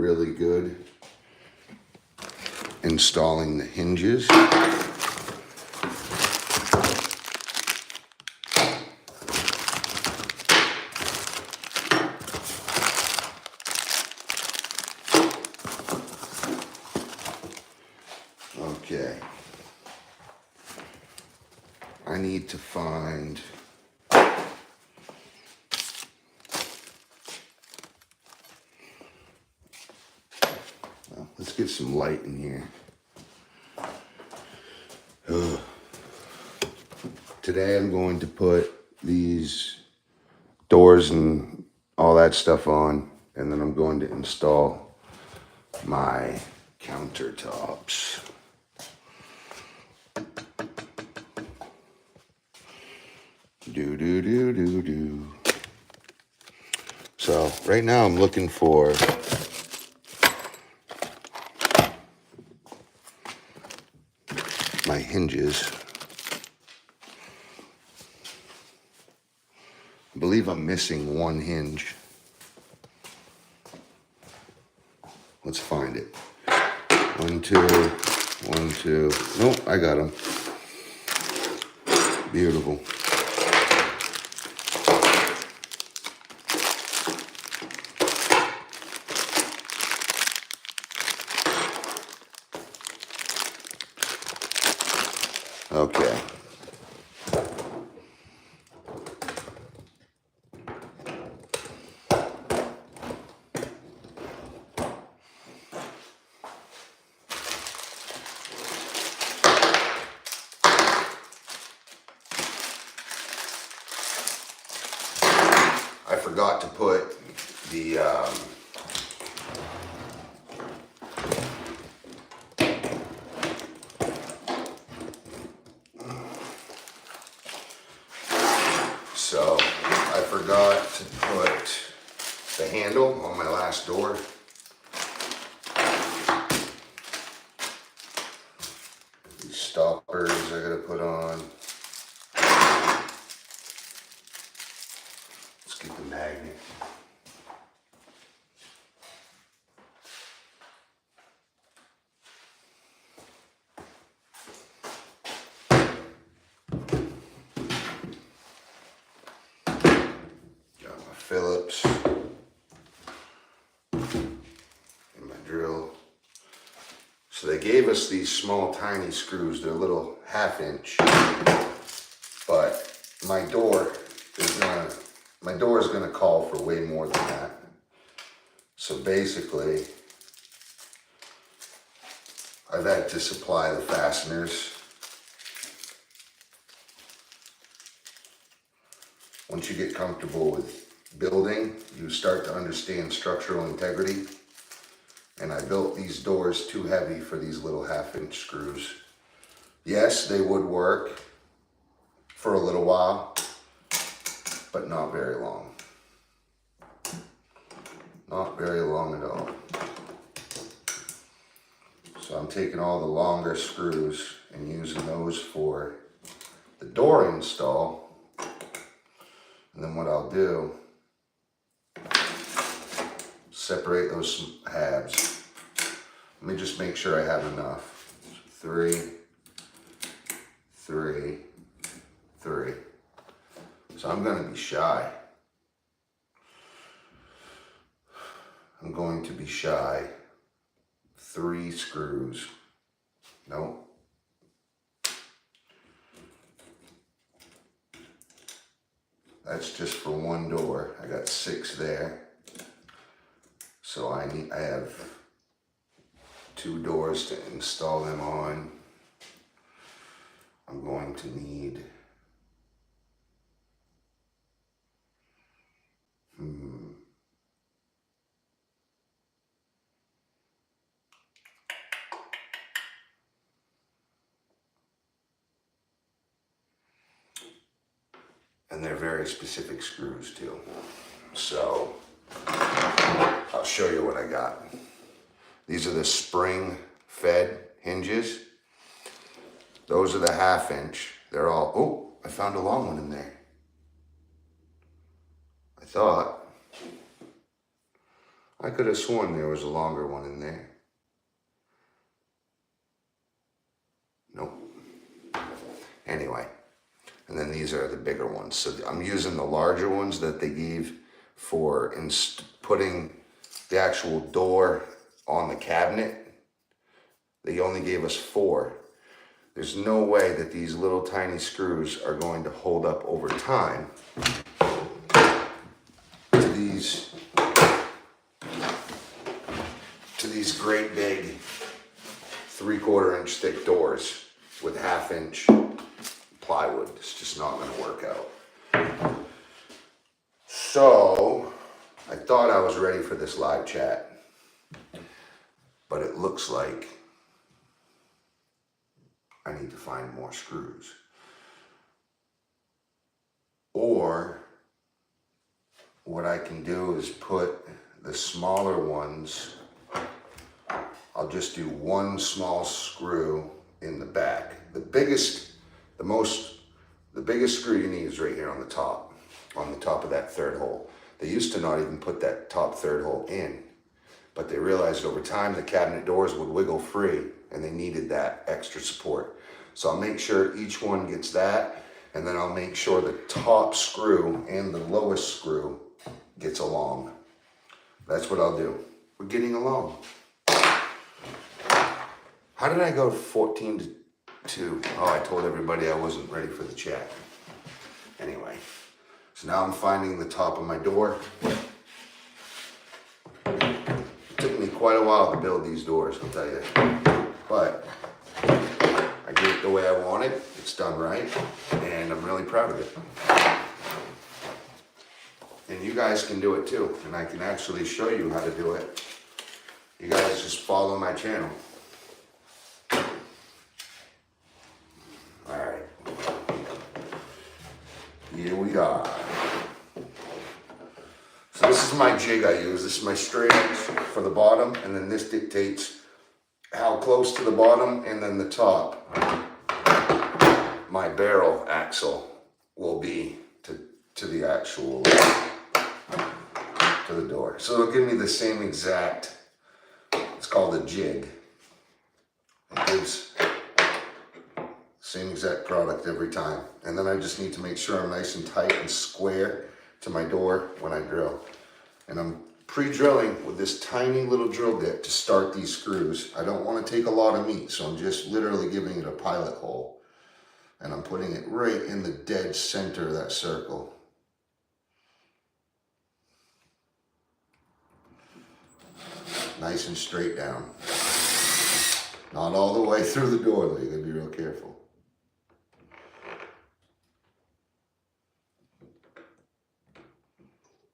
really good installing the hinges. Okay. I need to find let's get some light in here. Ugh. Today I'm going to put these doors and all that stuff on, and then I'm going to install my countertops. Do. So right now I'm looking for my hinges. I believe I'm missing one hinge. Let's find it. 1, 2, 1, 2. Nope, I got them. Beautiful. Okay. I forgot to put the so I forgot to put the handle on my last door. These stoppers I gotta put on. Let's get the magnet. Got my Phillips and my drill. So they gave us these small tiny screws. They're a little 1/2 inch, but my door is gonna call for way more than that. So basically, I've had to supply the fasteners. Once you get comfortable with building, you start to understand structural integrity. And I built these doors too heavy for these little 1/2 inch screws. Yes, they would work for a little while, but not very long. Not very long at all. So I'm taking all the longer screws and using those for the door install. And then what I'll do, separate those halves. Let me just make sure I have enough. 3, 3, 3. So I'm going to be shy. I'm going to be shy 3 screws. Nope. That's just for one door. I got 6 there. So I have 2 doors to install them on. I'm going to need and they're very specific screws too. So I'll show you what I got. These are the spring fed hinges. Those are the 1/2 inch. They're all, oh, I found a long one in there. I could have sworn there was a longer one in there. Nope. Anyway, and then these are the bigger ones. So I'm using the larger ones that they gave for putting the actual door on the cabinet. They only gave us 4. There's no way that these little tiny screws are going to hold up over time to these great big 3/4 inch thick doors with 1/2 inch plywood. It's just not going to work out. So I thought I was ready for this live chat, but it looks like I need to find more screws. Or what I can do is put the smaller ones, I'll just do 1 small screw in the back. The biggest screw you need is right here on the top of that 3rd hole. They used to not even put that top 3rd hole in, but they realized over time the cabinet doors would wiggle free and they needed that extra support. So I'll make sure each one gets that, and then I'll make sure the top screw and the lowest screw gets along. That's what I'll do. We're getting along. How did I go 14 to 2? Oh, I told everybody I wasn't ready for the chat. Anyway, so now I'm finding the top of my door. It took me quite a while to build these doors, I'll tell you. But I did it the way I wanted. It's done right, and I'm really proud of it. And you guys can do it too, and I can actually show you how to do it. You guys just follow my channel. All right, here we are. So this is my jig I use. This is my straight edge for the bottom, and then this dictates how close to the bottom and then the top my barrel axle will be to the actual to the door. So it'll give me the same exact, it's called a jig. It gives the same exact product every time. And then I just need to make sure I'm nice and tight and square to my door when I drill. And I'm pre-drilling with this tiny little drill bit to start these screws. I don't want to take a lot of meat, so I'm just literally giving it a pilot hole. And I'm putting it right in the dead center of that circle. Nice and straight down. Not all the way through the door though, you gotta be real careful.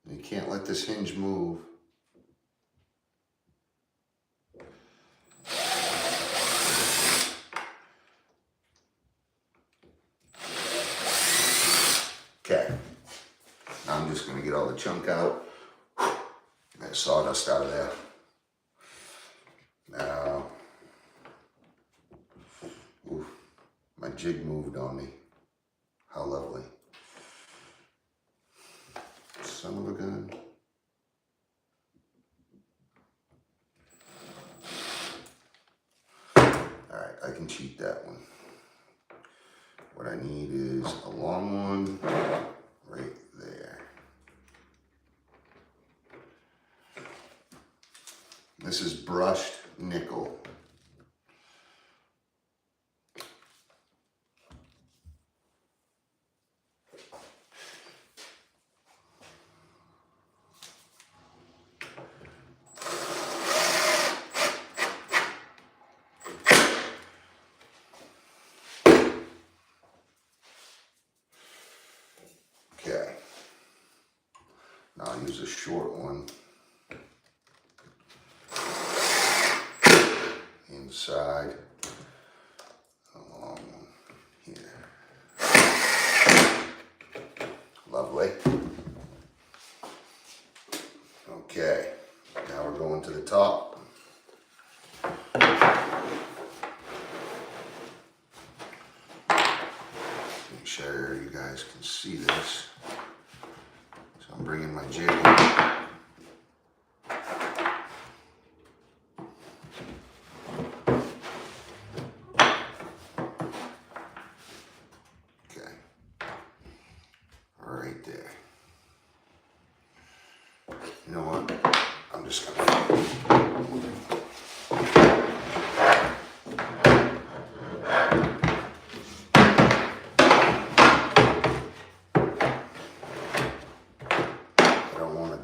You can't let this hinge move. Okay, now I'm just gonna get all the chunk out. That sawdust out of there. Now, oof, my jig moved on me. How lovely. Son of a gun. All right, I can cheat that one. What I need is a long one right there. This is brushed nickel. Okay, now I'll use a short one inside, a long one here. Lovely. Okay, now we're going to the top. Make sure you guys can see this. So I'm bringing my jig in.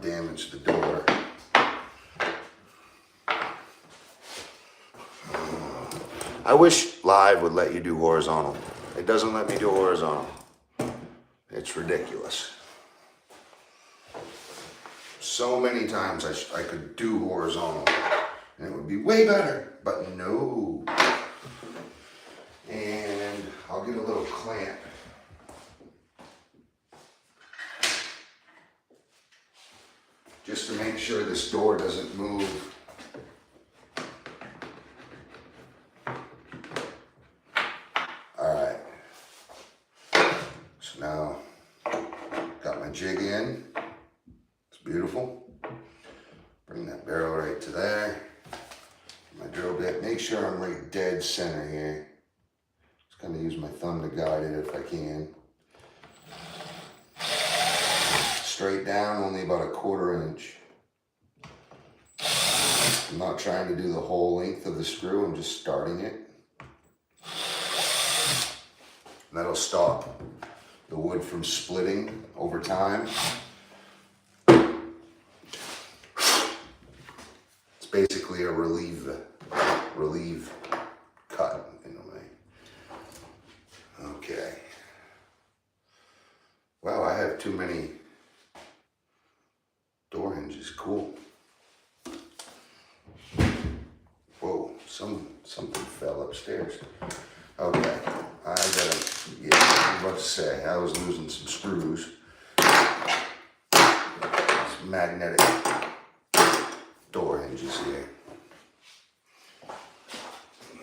Damage the door. I wish live would let you do horizontal. It doesn't let me do horizontal. It's ridiculous. So many times I could do horizontal and it would be way better, but no. And I'll get a little clamp. Just to make sure this door doesn't move. All right. So now, got my jig in. It's beautiful. Bring that barrel right to there. My drill bit. Make sure I'm right dead center here. Just kind of use my thumb to guide it if I can. Straight down, only about 1/4 inch. I'm not trying to do the whole length of the screw, I'm just starting it. That'll stop the wood from splitting over time. It's basically a relieve cut in a way. Okay. Wow, I have too many door hinges. Cool. Whoa, something fell upstairs. Okay, I was about to say, I was losing some screws. These magnetic door hinges here.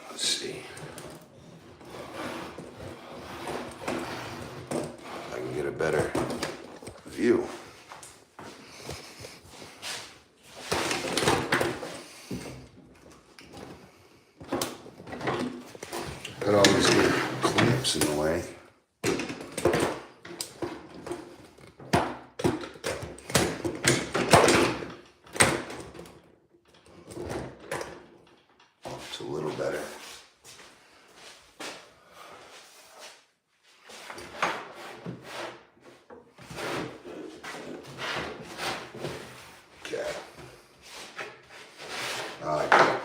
Let's see. If I can get a better view. Got all these little clamps in the way. It's a little better. Okay. I like that.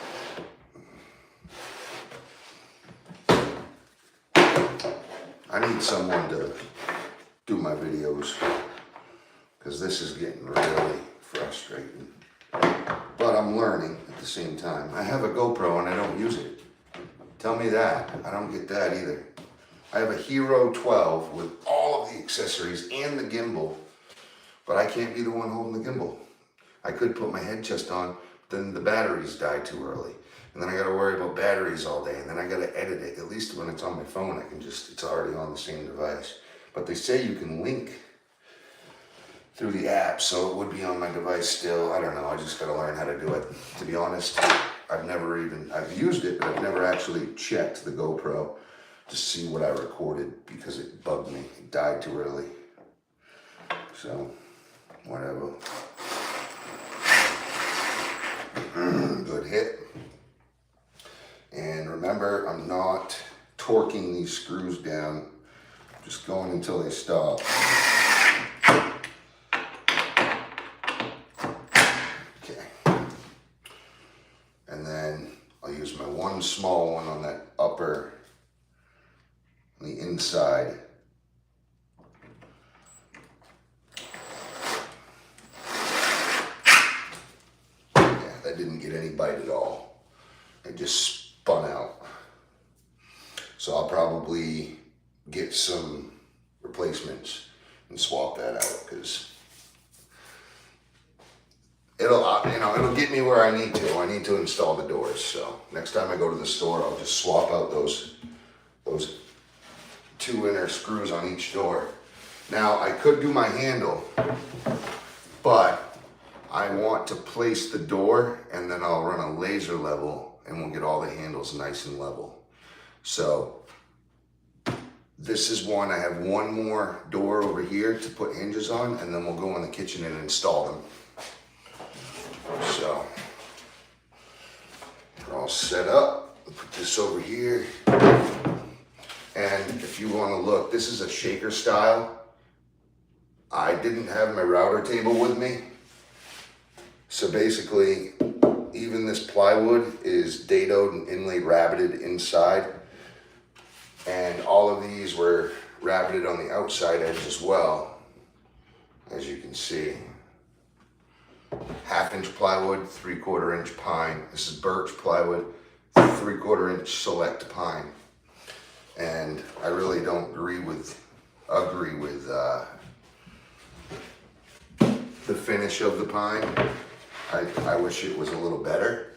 I need someone to do my videos because this is getting really frustrating. But I'm learning at the same time. I have a GoPro and I don't use it. Tell me that. I don't get that either. I have a Hero 12 with all of the accessories and the gimbal, but I can't be the one holding the gimbal. I could put my head chest on, but then the batteries die too early. And then I gotta worry about batteries all day, and then I gotta edit it. At least when it's on my phone, I can just, it's already on the same device. But they say you can link through the app, so it would be on my device still. I don't know, I just gotta learn how to do it. To be honest, I've used it, but I've never actually checked the GoPro to see what I recorded because it bugged me. It died too early. So, whatever. Good hit. And remember, I'm not torquing these screws down, just going until they stop. Okay. And then I'll use my one small one on that upper, on the inside. Yeah, that didn't get any bite at all. It just spun out. So I'll probably get some replacements and swap that out because it'll get me where I need to. I need to install the doors. So next time I go to the store, I'll just swap out those 2 inner screws on each door. Now I could do my handle, but I want to place the door and then I'll run a laser level and we'll get all the handles nice and level. So this is one. I have one more door over here to put hinges on, and then we'll go in the kitchen and install them. So all set up. Put this over here. And if you want to look, this is a shaker style. I didn't have my router table with me. So basically, even this plywood is dadoed and inlay rabbited inside. And all of these were rabbited on the outside edge as well, as you can see. 1/2 inch plywood, 3/4 inch pine. This is birch plywood, 3/4 inch select pine. And I really don't agree with the finish of the pine. I wish it was a little better,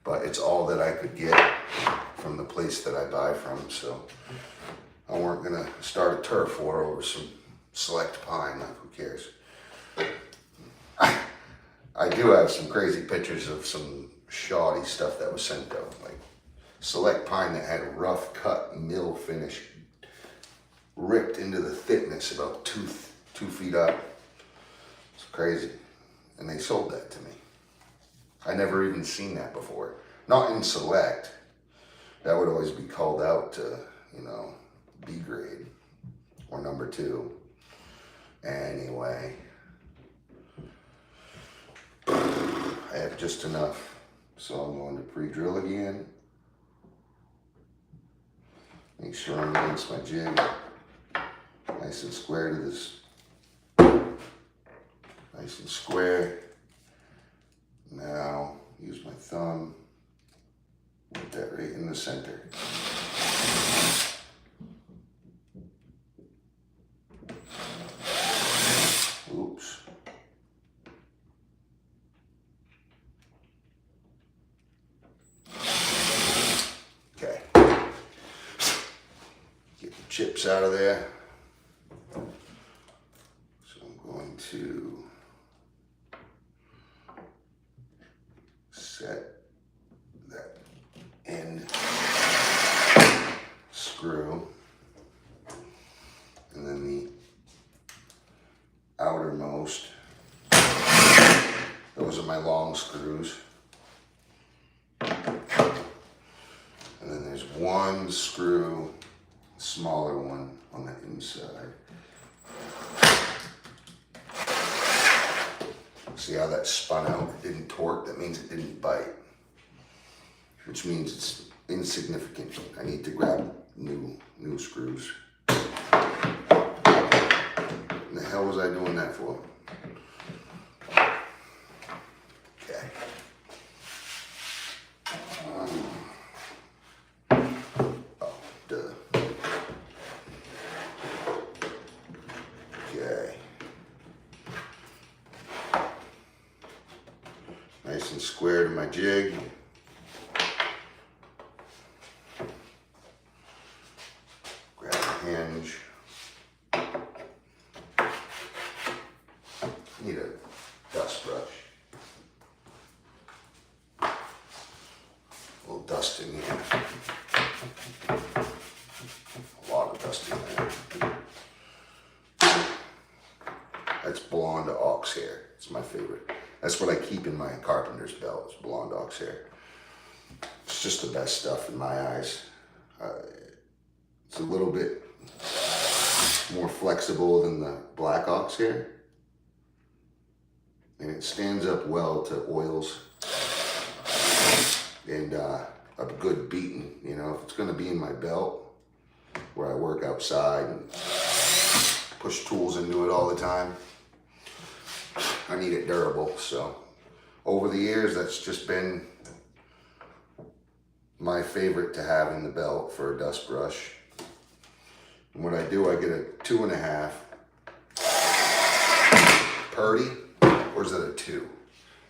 but it's all that I could get from the place that I buy from, so I weren't gonna start a turf war over some select pine. Like, who cares? I do have some crazy pictures of some shoddy stuff that was sent though, like select pine that had a rough cut mill finish, ripped into the thickness about two feet up. It's crazy, and they sold that to me. I never even seen that before. Not in select. That would always be called out to, you know, B grade or number 2. Anyway, I have just enough, so I'm going to pre-drill again. Make sure I'm against my jig, nice and square to this, nice and square. Now use my thumb, put that right in the center. Oops. Okay. Get the chips out of there. So I'm going to set that end screw, and then the outermost. Those are my long screws. And then there's one screw, smaller one on the inside. See how that spun out? It didn't torque. That means it didn't bite, which means it's insignificant. I need to grab new screws. What the hell was I doing that for? Okay. Oh, duh. Okay. Nice and square to my jig. Grab a hinge. Need a dust brush. A little dust in here. A lot of dust in there. That's blonde ox hair. It's my favorite. That's what I keep in my carpenter's belt, is blonde ox hair. It's just the best stuff in my eyes. It's a little bit more flexible than the black ox hair. And it stands up well to oils and a good beating. You know, if it's gonna be in my belt where I work outside and push tools into it all the time, I need it durable. So over the years, that's just been my favorite to have in the belt for a dust brush. And what I do, I get a 2.5 Purdy, or is that a 2?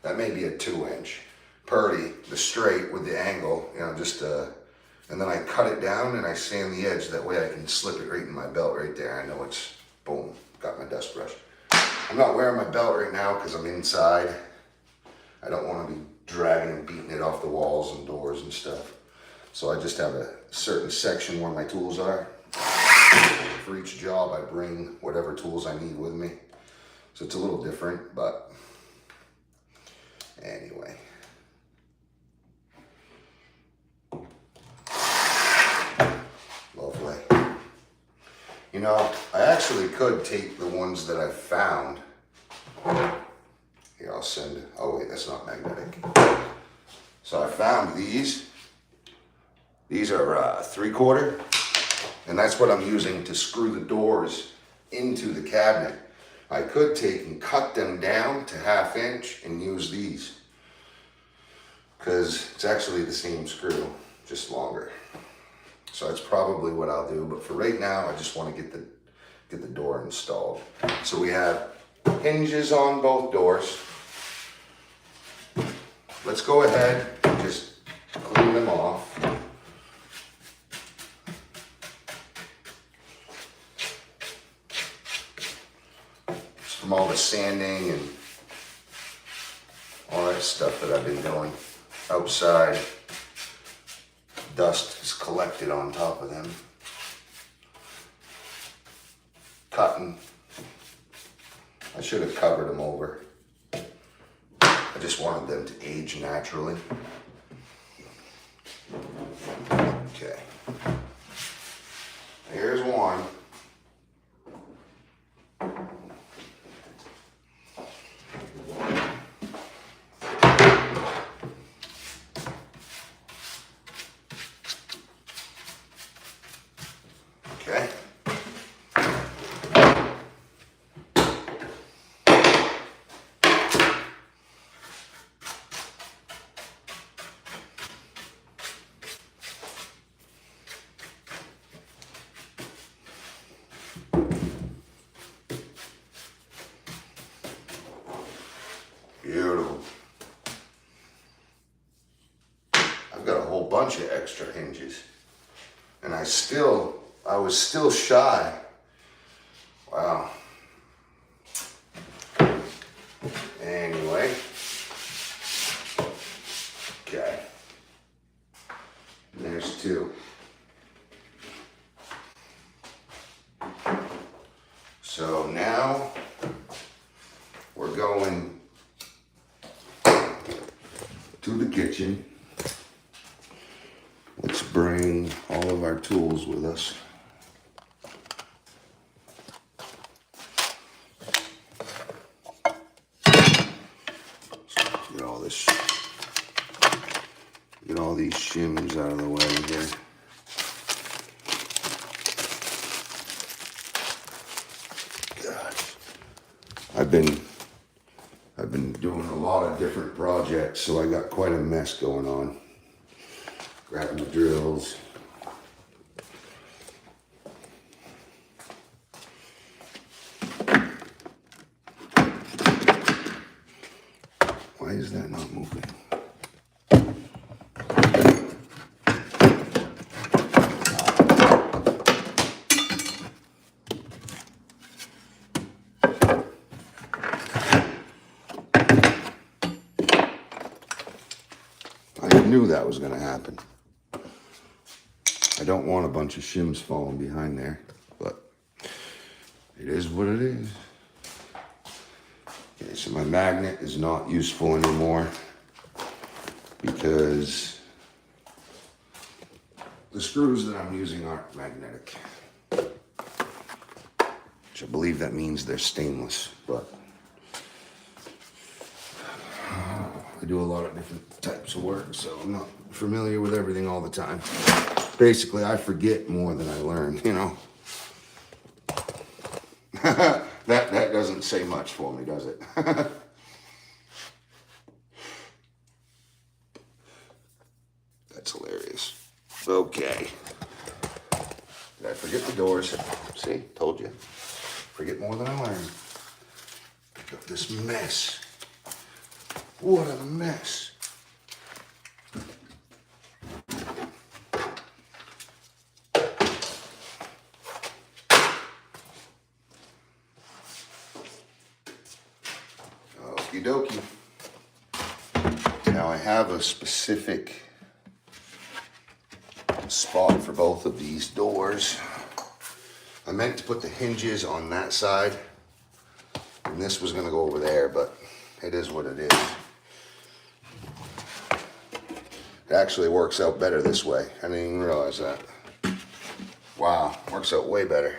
That may be a 2-inch Purdy, the straight with the angle, you know, just and then I cut it down and I sand the edge. That way I can slip it right in my belt right there. I know it's, boom, got my dust brush. I'm not wearing my belt right now because I'm inside. I don't want to be dragging and beating it off the walls and doors and stuff. So I just have a certain section where my tools are. For each job, I bring whatever tools I need with me. So it's a little different, but anyway. You know, I actually could take the ones that I found. Here, I'll send, oh wait, that's not magnetic. So I found these. These are 3/4, and that's what I'm using to screw the doors into the cabinet. I could take and cut them down to 1/2 inch and use these, because it's actually the same screw, just longer. So that's probably what I'll do, but for right now, I just want to get the door installed. So we have hinges on both doors. Let's go ahead and just clean them off. Just from all the sanding and all that stuff that I've been doing outside. Dust is collected on top of them. Cutting. I should have covered them over. I just wanted them to age naturally. Okay. Here's one. Okay. Beautiful. I've got a whole bunch of extra hinges, and I was still shy. Wow. Anyway. Okay. There's 2. So now we're going to the kitchen. Let's bring all of our tools with us. Get all these shims out of the way here. Gosh. I've been doing a lot of different projects, so I got quite a mess going on. Grabbing the drills. Why is that not moving? I knew that was going to happen. I don't want a bunch of shims falling behind there, but it is what it is. Okay, so my magnet is not useful anymore because the screws that I'm using aren't magnetic. Which I believe that means they're stainless, but I do a lot of different types of work, so I'm not familiar with everything all the time. Basically, I forget more than I learn, you know. That doesn't say much for me, does it? That's hilarious. Okay. Did I forget the doors? See, told you. Forget more than I learned. Pick up this mess. What a mess. Okie dokie. Now I have a specific spot for both of these doors. I meant to put the hinges on that side, and this was going to go over there, but it is what it is. It actually works out better this way. I didn't even realize that. Wow, works out way better.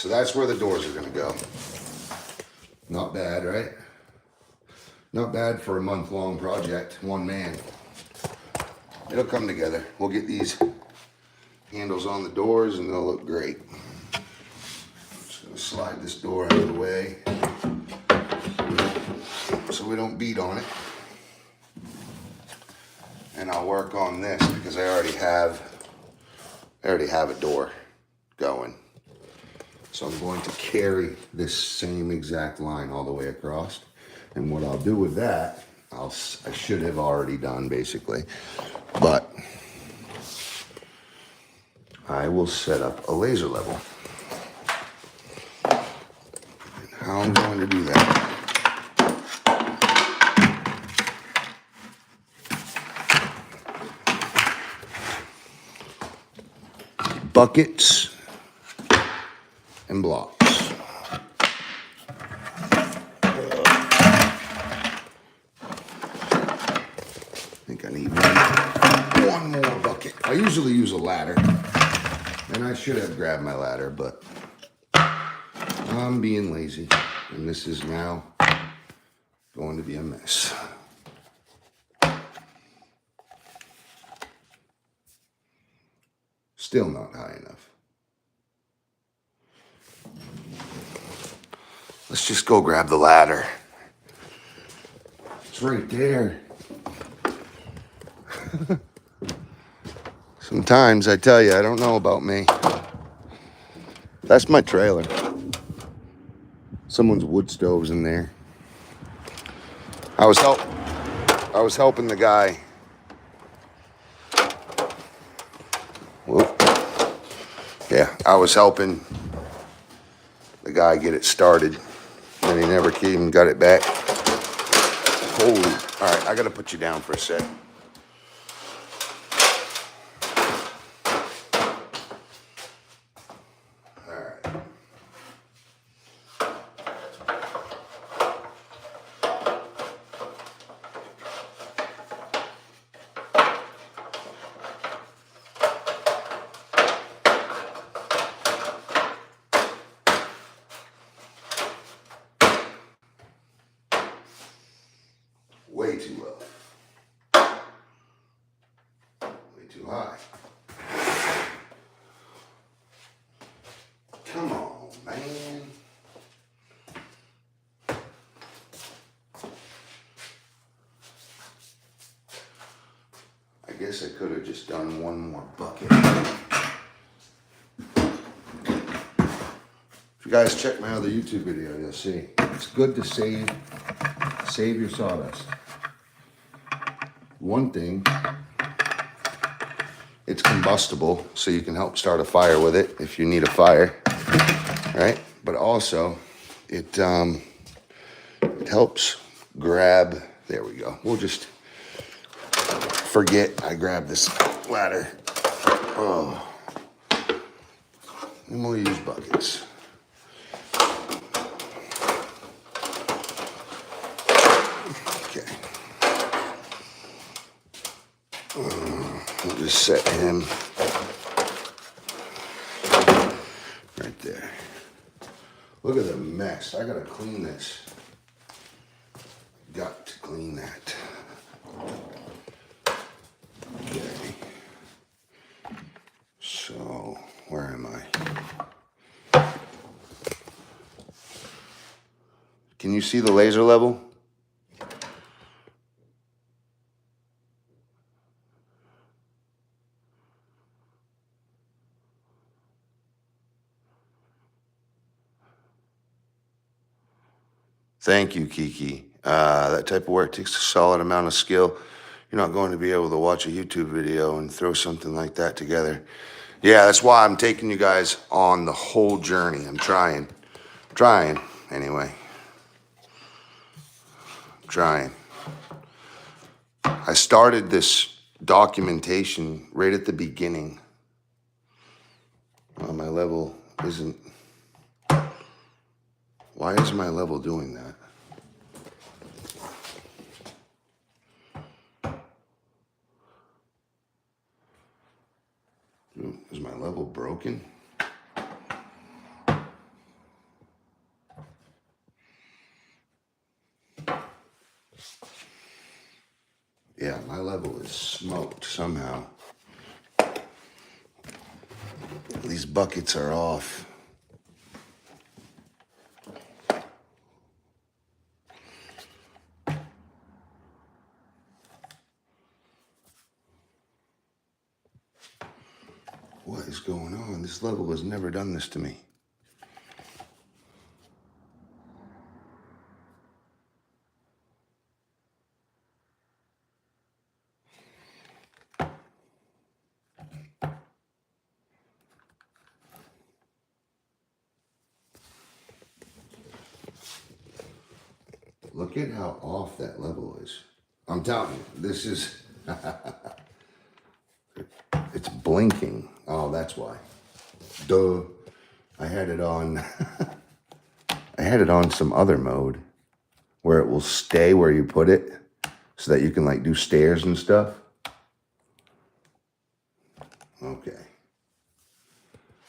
so that's where the doors are gonna go. Not bad, right? Not bad for a month-long project, one man. It'll come together. We'll get these handles on the doors and they'll look great. Just gonna slide this door out of the way so we don't beat on it. And I'll work on this because I already have a door going. So I'm going to carry this same exact line all the way across. And what I'll do with that, I should have already done basically, but I will set up a laser level. And how I'm going to do that. Buckets and blocks. I think I need one more bucket. I usually use a ladder, and I should have grabbed my ladder, but I'm being lazy, and this is now going to be a mess. Still not high enough. Let's just go grab the ladder. It's right there. Sometimes I tell you, I don't know about me. That's my trailer. Someone's wood stove's in there. I was helping the guy. Whoop. Yeah, I was helping the guy get it started, and he never came and got it back. Holy, all right, I gotta put you down for a sec. Way too low. Way too high. Come on, man. I guess I could have just done one more bucket. If you guys check my other YouTube video, you'll see. It's good to save your sawdust. One thing, it's combustible, so you can help start a fire with it if you need a fire, right? But also, it helps grab, there we go. We'll just forget I grabbed this ladder. Oh, and we'll use buckets. We'll just set him right there. Look at the mess. I gotta clean this. Got to clean that. Okay. So, where am I? Can you see the laser level? Thank you, Kiki. That type of work takes a solid amount of skill. You're not going to be able to watch a YouTube video and throw something like that together. Yeah, that's why I'm taking you guys on the whole journey. I'm trying anyway. Trying. I started this documentation right at the beginning. Well, my level isn't. Why is my level doing that? Is my level broken? Yeah, my level is smoked somehow. These buckets are off. What is going on? This level has never done this to me. Look at how off that level is. I'm telling you, this is, it's blinking. Oh, that's why. Duh. I had it on, I had it on some other mode where it will stay where you put it so that you can like do stairs and stuff. Okay.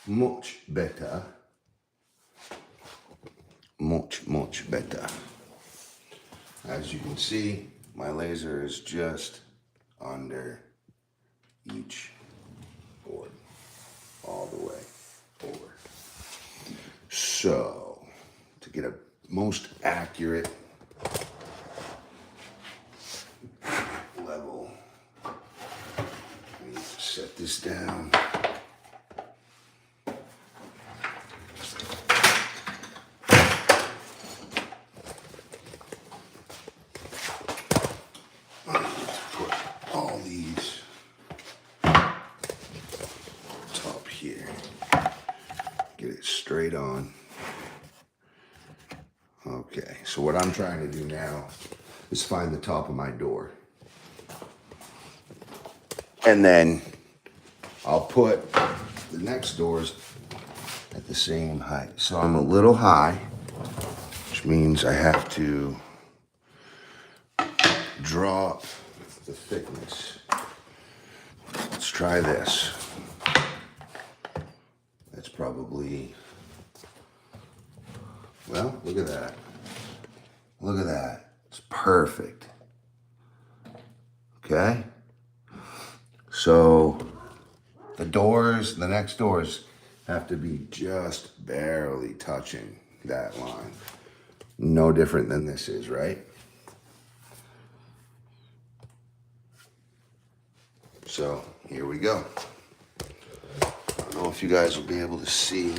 Much better. Much better. As you can see, my laser is just under each board, all the way over. So, to get a most accurate level, I need to set this down. Straight on. Okay, so what I'm trying to do now is find the top of my door. And then I'll put the next doors at the same height. So I'm a little high, which means I have to drop the thickness. Let's try this. That's probably, well, look at that. Look at that. It's perfect. Okay? So the doors, the next doors have to be just barely touching that line. No different than this is, right? So here we go. I don't know if you guys will be able to see,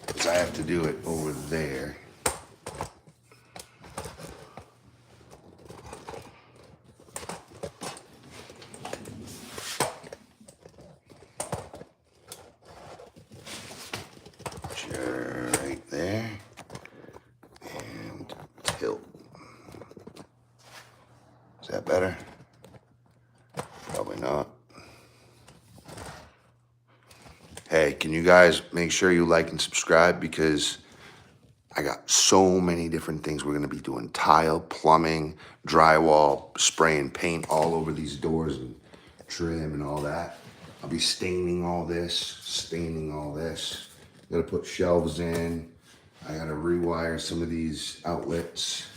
because I have to do it over there. Right there. And tilt. Is that better? Probably not. Hey, can you guys make sure you like and subscribe, because I got so many different things we're gonna be doing. Tile, plumbing, drywall, spraying paint all over these doors and trim and all that. I'll be staining all this. Gotta put shelves in. I gotta rewire some of these outlets.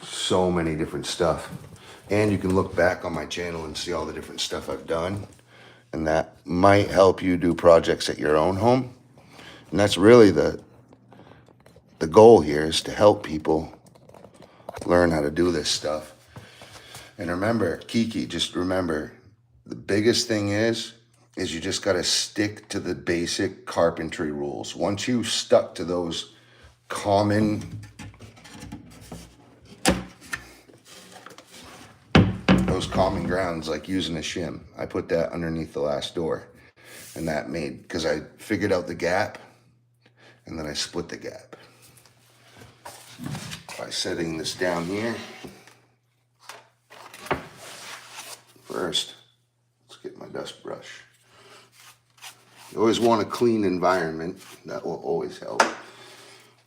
So many different stuff. And you can look back on my channel and see all the different stuff I've done. And that might help you do projects at your own home. And that's really the goal here, is to help people learn how to do this stuff. And remember, Kiki, just remember, the biggest thing is you just got to stick to the basic carpentry rules. Once you stuck to those common grounds, like using a shim. I put that underneath the last door, and that made, because I figured out the gap, and then I split the gap by setting this down here. First, let's get my dust brush. You always want a clean environment. That will always help.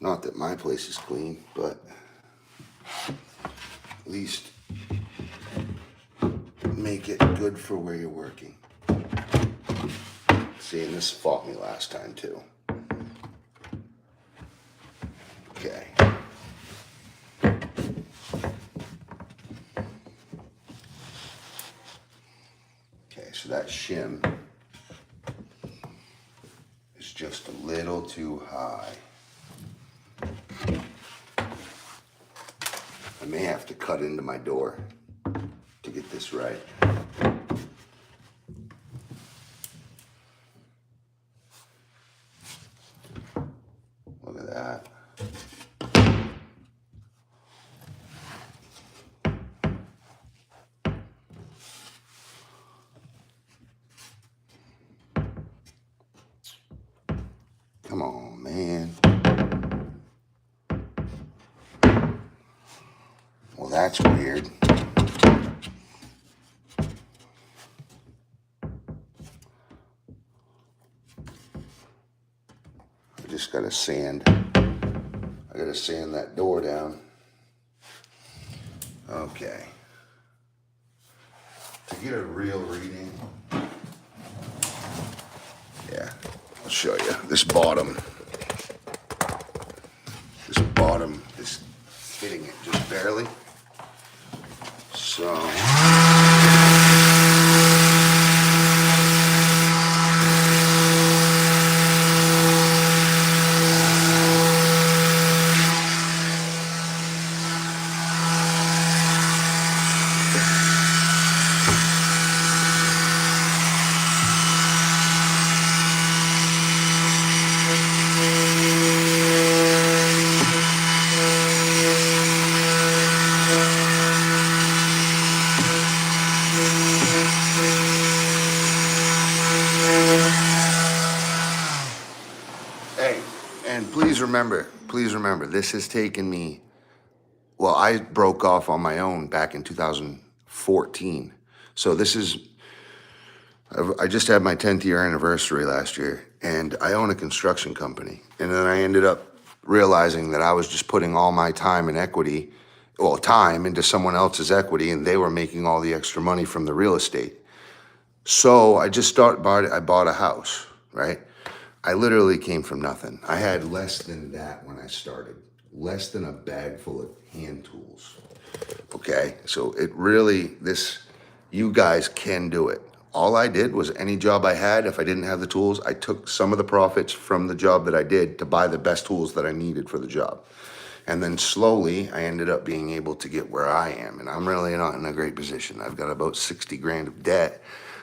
Not that my place is clean, but at least make it good for where you're working. See, and this fought me last time too. Okay. that shim is just a little too high. I may have to cut into my door to get this right. Look at that. Come on, man. Well, that's weird. I just gotta sand. I gotta sand that door down. Okay. To get a real reading, yeah, I'll show you. This bottom is hitting it just barely. So please remember, this has taken me, well, I broke off on my own back in 2014. So I just had my 10th year anniversary last year, and I own a construction company. And then I ended up realizing that I was just putting all my time and equity, well, time into someone else's equity, and they were making all the extra money from the real estate. So I bought a house, right? I literally came from nothing. I had less than that when I started, less than a bag full of hand tools. Okay, so you guys can do it. All I did was any job I had, if I didn't have the tools, I took some of the profits from the job that I did to buy the best tools that I needed for the job. And then slowly I ended up being able to get where I am. And I'm really not in a great position. I've got about 60 grand of debt,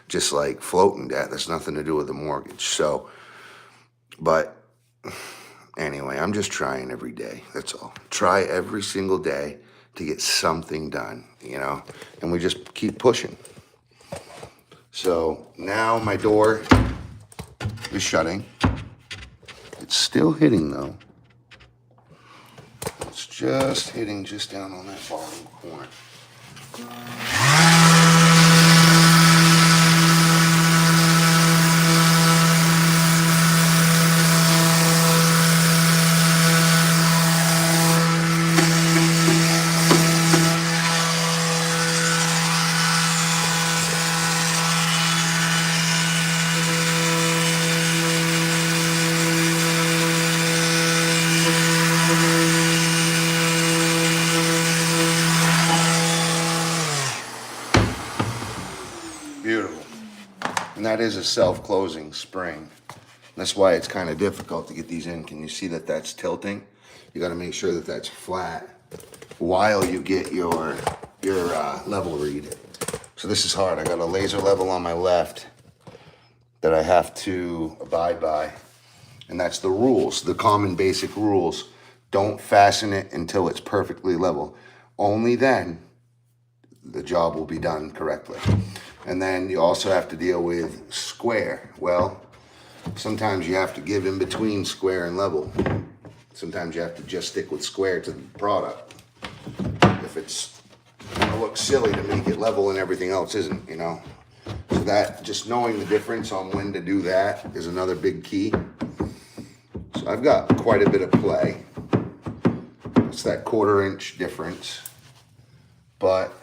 just like floating debt. That's nothing to do with the mortgage. So, but anyway, I'm just trying every day. That's all. Try every single day to get something done, and we just keep pushing. So now my door is shutting. It's still hitting though. It's just hitting just down on that bottom corner. Beautiful. And that is a self-closing spring. That's why it's kind of difficult to get these in. Can you see that that's tilting? You got to make sure that that's flat while you get your level read. So this is hard. I got a laser level on my left that I have to abide by. And that's the rules, the common basic rules. Don't fasten it until it's perfectly level. Only then the job will be done correctly. And then you also have to deal with square. Well, sometimes you have to give in between square and level. Sometimes you have to just stick with square to the product. If it's gonna look silly to make it level and everything else isn't, So that, just knowing the difference on when to do that is another big key. So I've got quite a bit of play. It's that 1/4 inch difference, but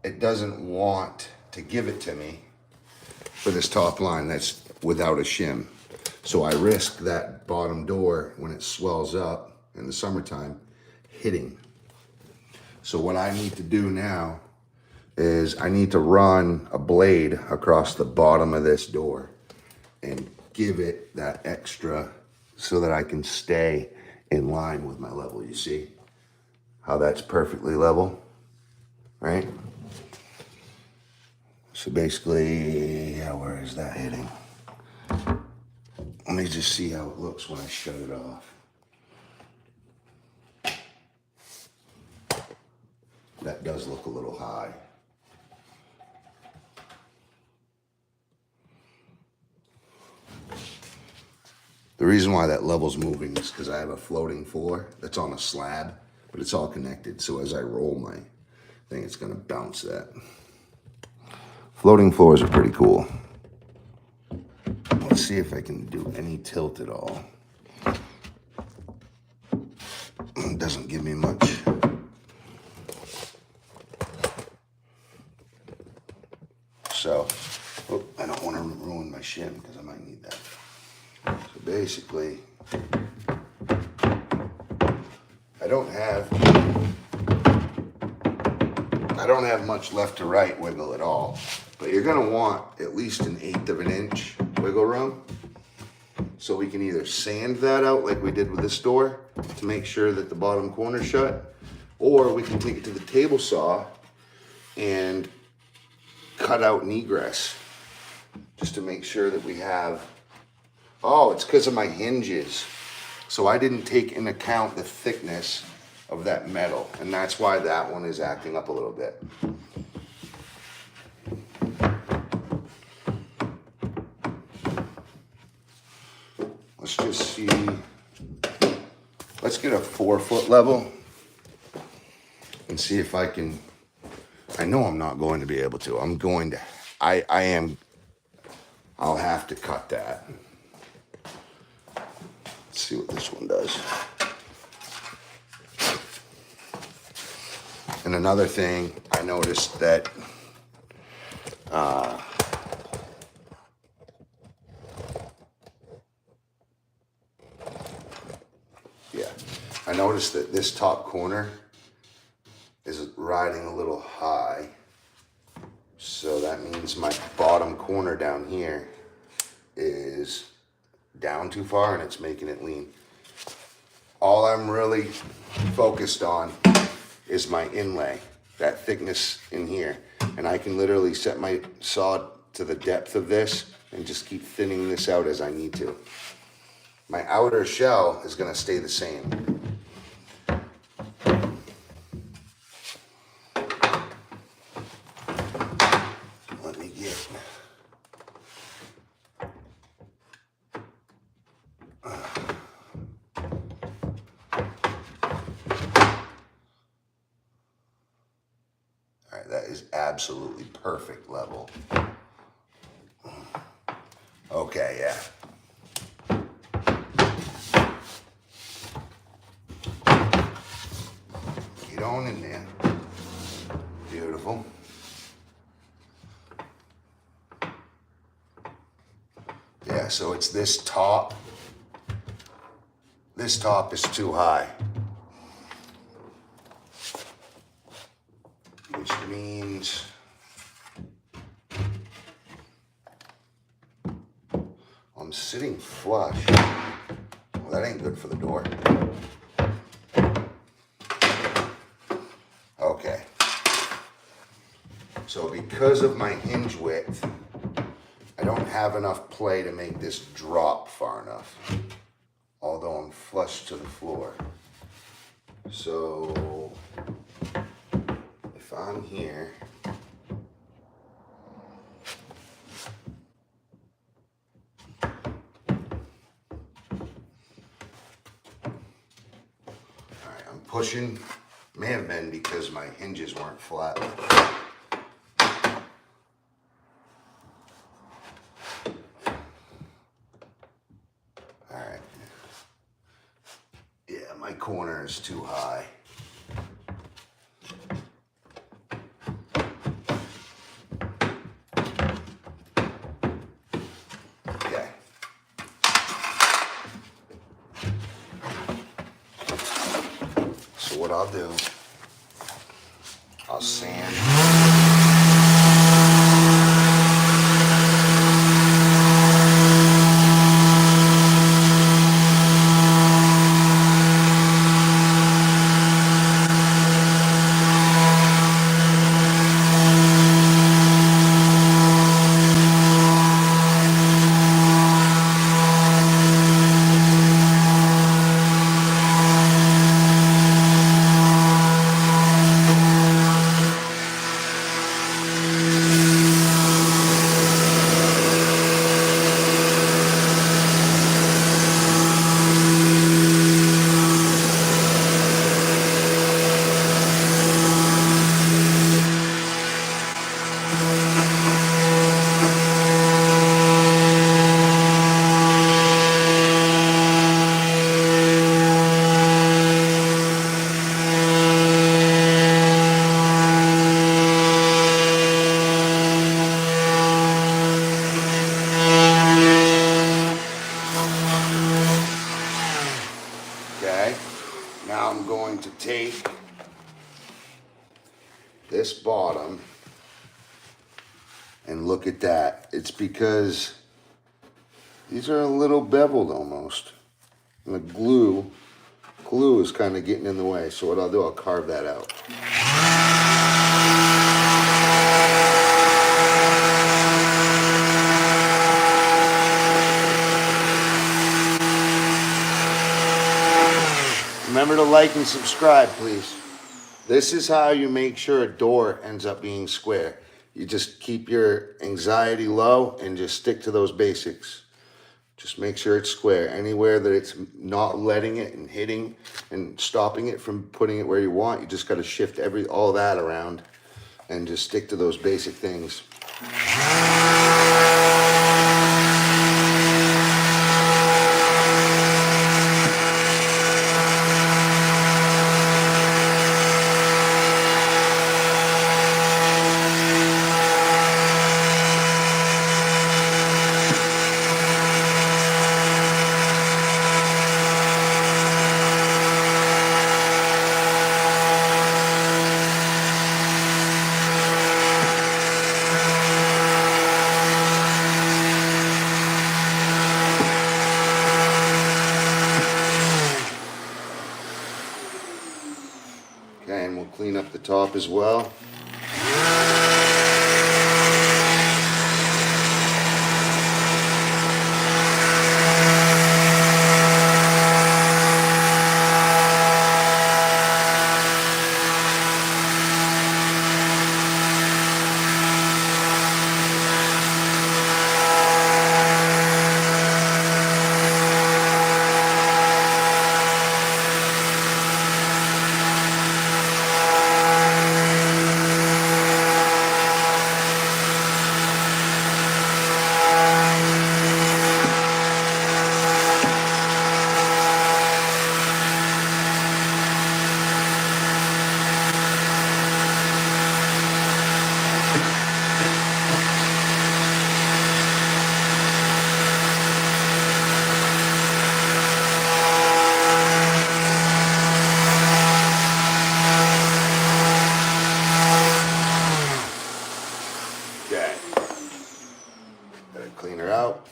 it doesn't want to give it to me for this top line that's without a shim. So I risk that bottom door when it swells up in the summertime hitting. So what I need to do now is I need to run a blade across the bottom of this door and give it that extra so that I can stay in line with my level. You see how that's perfectly level, right? So basically, yeah, where is that hitting? Let me just see how it looks when I shut it off. That does look a little high. The reason why that level's moving is because I have a floating floor that's on a slab, but it's all connected. So as I roll my thing, it's gonna bounce that. Floating floors are pretty cool. Let's see if I can do any tilt at all. It doesn't give me much. So, I don't want to ruin my shim because I might need that. So basically, I don't have much left to right wiggle at all, but you're gonna want at least 1/8 of an inch wiggle room. So we can either sand that out like we did with this door to make sure that the bottom corner's shut, or we can take it to the table saw and cut out an egress just to make sure that we have, oh, it's because of my hinges. So I didn't take into account the thickness of that metal, and that's why that one is acting up a little bit. Let's just see, let's get a 4-foot level and see if I can, I know I'm not going to be able to, I'll have to cut that. Let's see what this one does. And another thing, I noticed that I noticed that this top corner is riding a little high. So that means my bottom corner down here is down too far and it's making it lean. All I'm really focused on is my inlay, that thickness in here. And I can literally set my saw to the depth of this and just keep thinning this out as I need to. My outer shell is gonna stay the same. Let me get, that is absolutely perfect level. Okay, yeah. Get on in there. Beautiful. Yeah, so it's this top. This top is too high. Which means I'm sitting flush. Well, that ain't good for the door. Okay. So because of my hinge width, I don't have enough play to make this drop far enough, although I'm flush to the floor. So if I'm here, I'm pushing, may have been because my hinges weren't flat. Alright. Yeah, my corner is too high. Okay. So what I'll do, I'll sand this bottom, and look at that. It's because these are a little beveled almost. And the glue is kind of getting in the way. So what I'll do, I'll carve that out. Remember to like and subscribe, please. This is how you make sure a door ends up being square. You just keep your anxiety low and just stick to those basics. Just make sure it's square. Anywhere that it's not letting it and hitting and stopping it from putting it where you want, you just got to shift all that around and just stick to those basic things. Okay, and we'll clean up the top as well.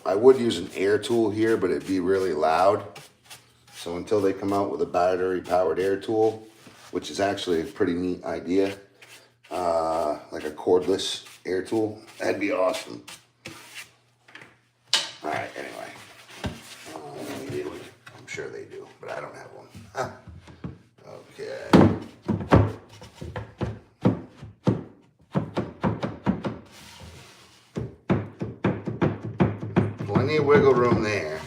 I would use an air tool here, but it'd be really loud. So until they come out with a battery powered air tool, which is actually a pretty neat idea, like a cordless air tool, that'd be awesome. All right, anyway, I'm sure they do, but I don't have one. Okay. Plenty of wiggle room there.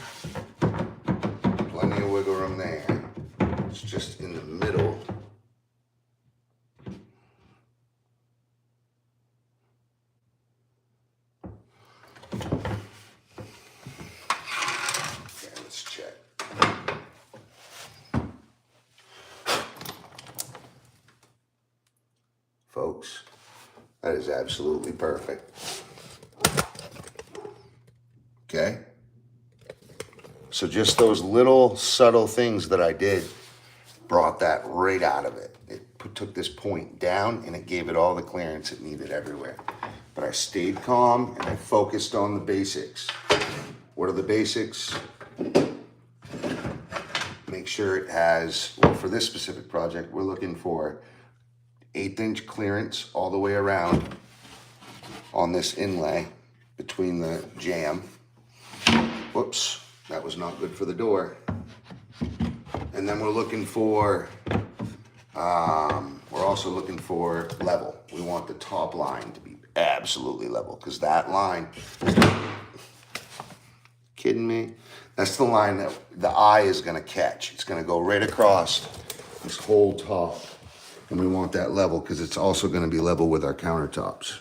Plenty of wiggle room there. It's just in the middle. Okay, let's check. Folks, that is absolutely perfect. Okay, so just those little subtle things that I did brought that right out of it. It took this point down and it gave it all the clearance it needed everywhere. But I stayed calm and I focused on the basics. What are the basics? Make sure it has, well, for this specific project, we're looking for 1/8 inch clearance all the way around on this inlay between the jamb. Whoops, that was not good for the door. And then we're looking for, we're also looking for level. We want the top line to be absolutely level, because that line, kidding me? That's the line that the eye is gonna catch. It's gonna go right across this whole top. And we want that level because it's also gonna be level with our countertops.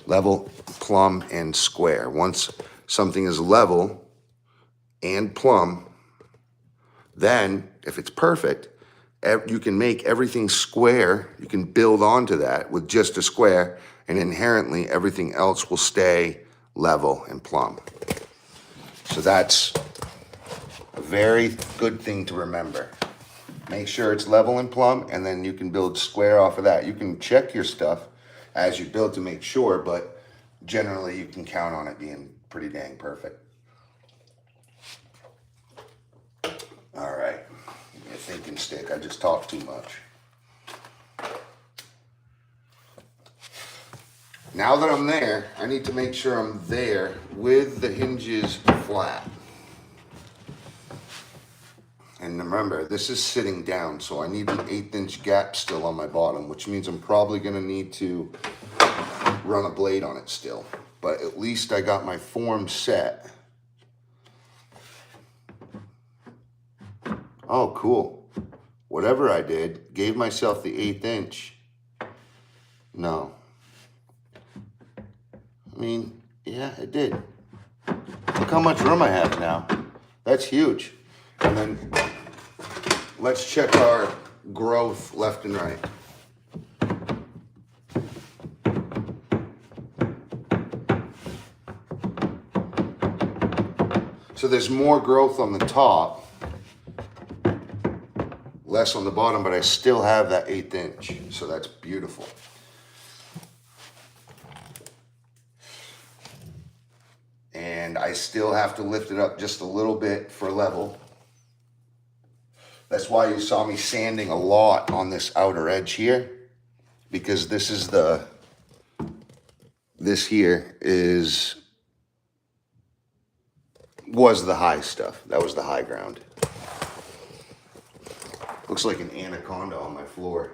Level, plumb, and square. Once something is level and plumb, then if it's perfect, you can make everything square. You can build onto that with just a square, and inherently everything else will stay level and plumb. So that's a very good thing to remember. Make sure it's level and plumb, and then you can build square off of that. You can check your stuff as you build to make sure, but generally you can count on it being pretty dang perfect. All right, give me a thinking stick. I just talked too much. Now that I'm there, I need to make sure I'm there with the hinges flat. And remember, this is sitting down, so I need an 1/8 inch gap still on my bottom, which means I'm probably gonna need to run a blade on it still. But at least I got my form set. Oh, cool. Whatever I did, gave myself the 1/8 inch. No. I mean, yeah, it did. Look how much room I have now. That's huge. And then let's check our growth left and right. So there's more growth on the top, less on the bottom, but I still have that 1/8 inch. So that's beautiful. And I still have to lift it up just a little bit for level. That's why you saw me sanding a lot on this outer edge here, because this here was the high stuff. That was the high ground. Looks like an anaconda on my floor,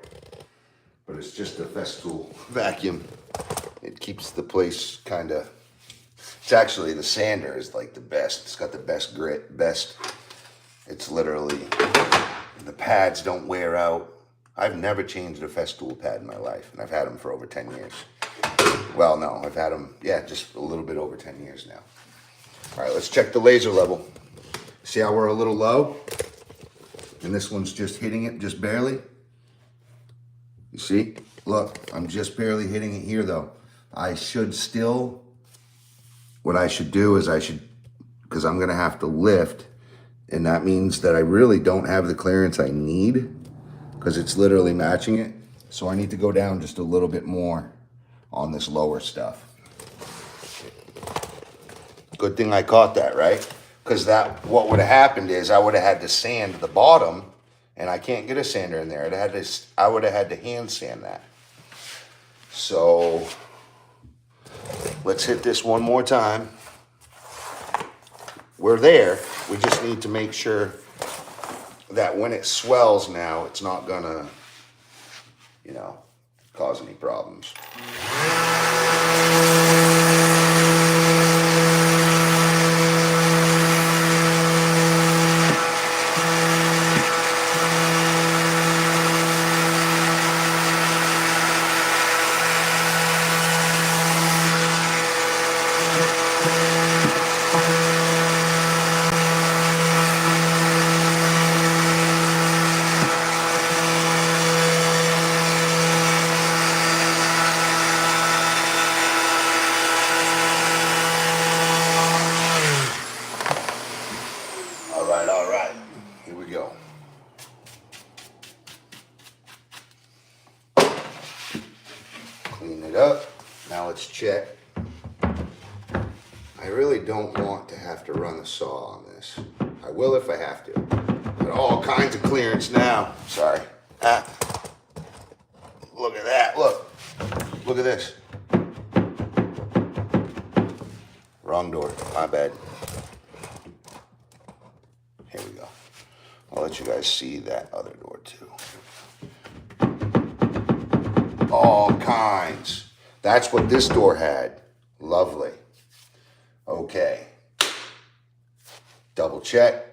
but it's just a Festool vacuum. It keeps the place kind of, it's actually, the sander is like the best. It's got the best grit, it's literally, the pads don't wear out. I've never changed a Festool pad in my life, and I've had them for over 10 years. Well, no, I've had them, yeah, just a little bit over 10 years now. All right, let's check the laser level. See how we're a little low? And this one's just hitting it, just barely. You see? Look, I'm just barely hitting it here though. I should still, what I should do is because I'm gonna have to lift, and that means that I really don't have the clearance I need, because it's literally matching it. So I need to go down just a little bit more on this lower stuff. Good thing I caught that, right? Because what would have happened is I would have had to sand the bottom, and I can't get a sander in there. I would have had to hand sand that. So let's hit this one more time. We're there. We just need to make sure that when it swells now, it's not gonna, cause any problems. All right, here we go. Clean it up. Now let's check. I really don't want to have to run a saw on this. I will if I have to. Got all kinds of clearance now. Sorry. Look at that, look. Look at this. Wrong door, my bad. Here we go. I'll let you guys see that other door too. All kinds. That's what this door had. Lovely. Okay. Double check.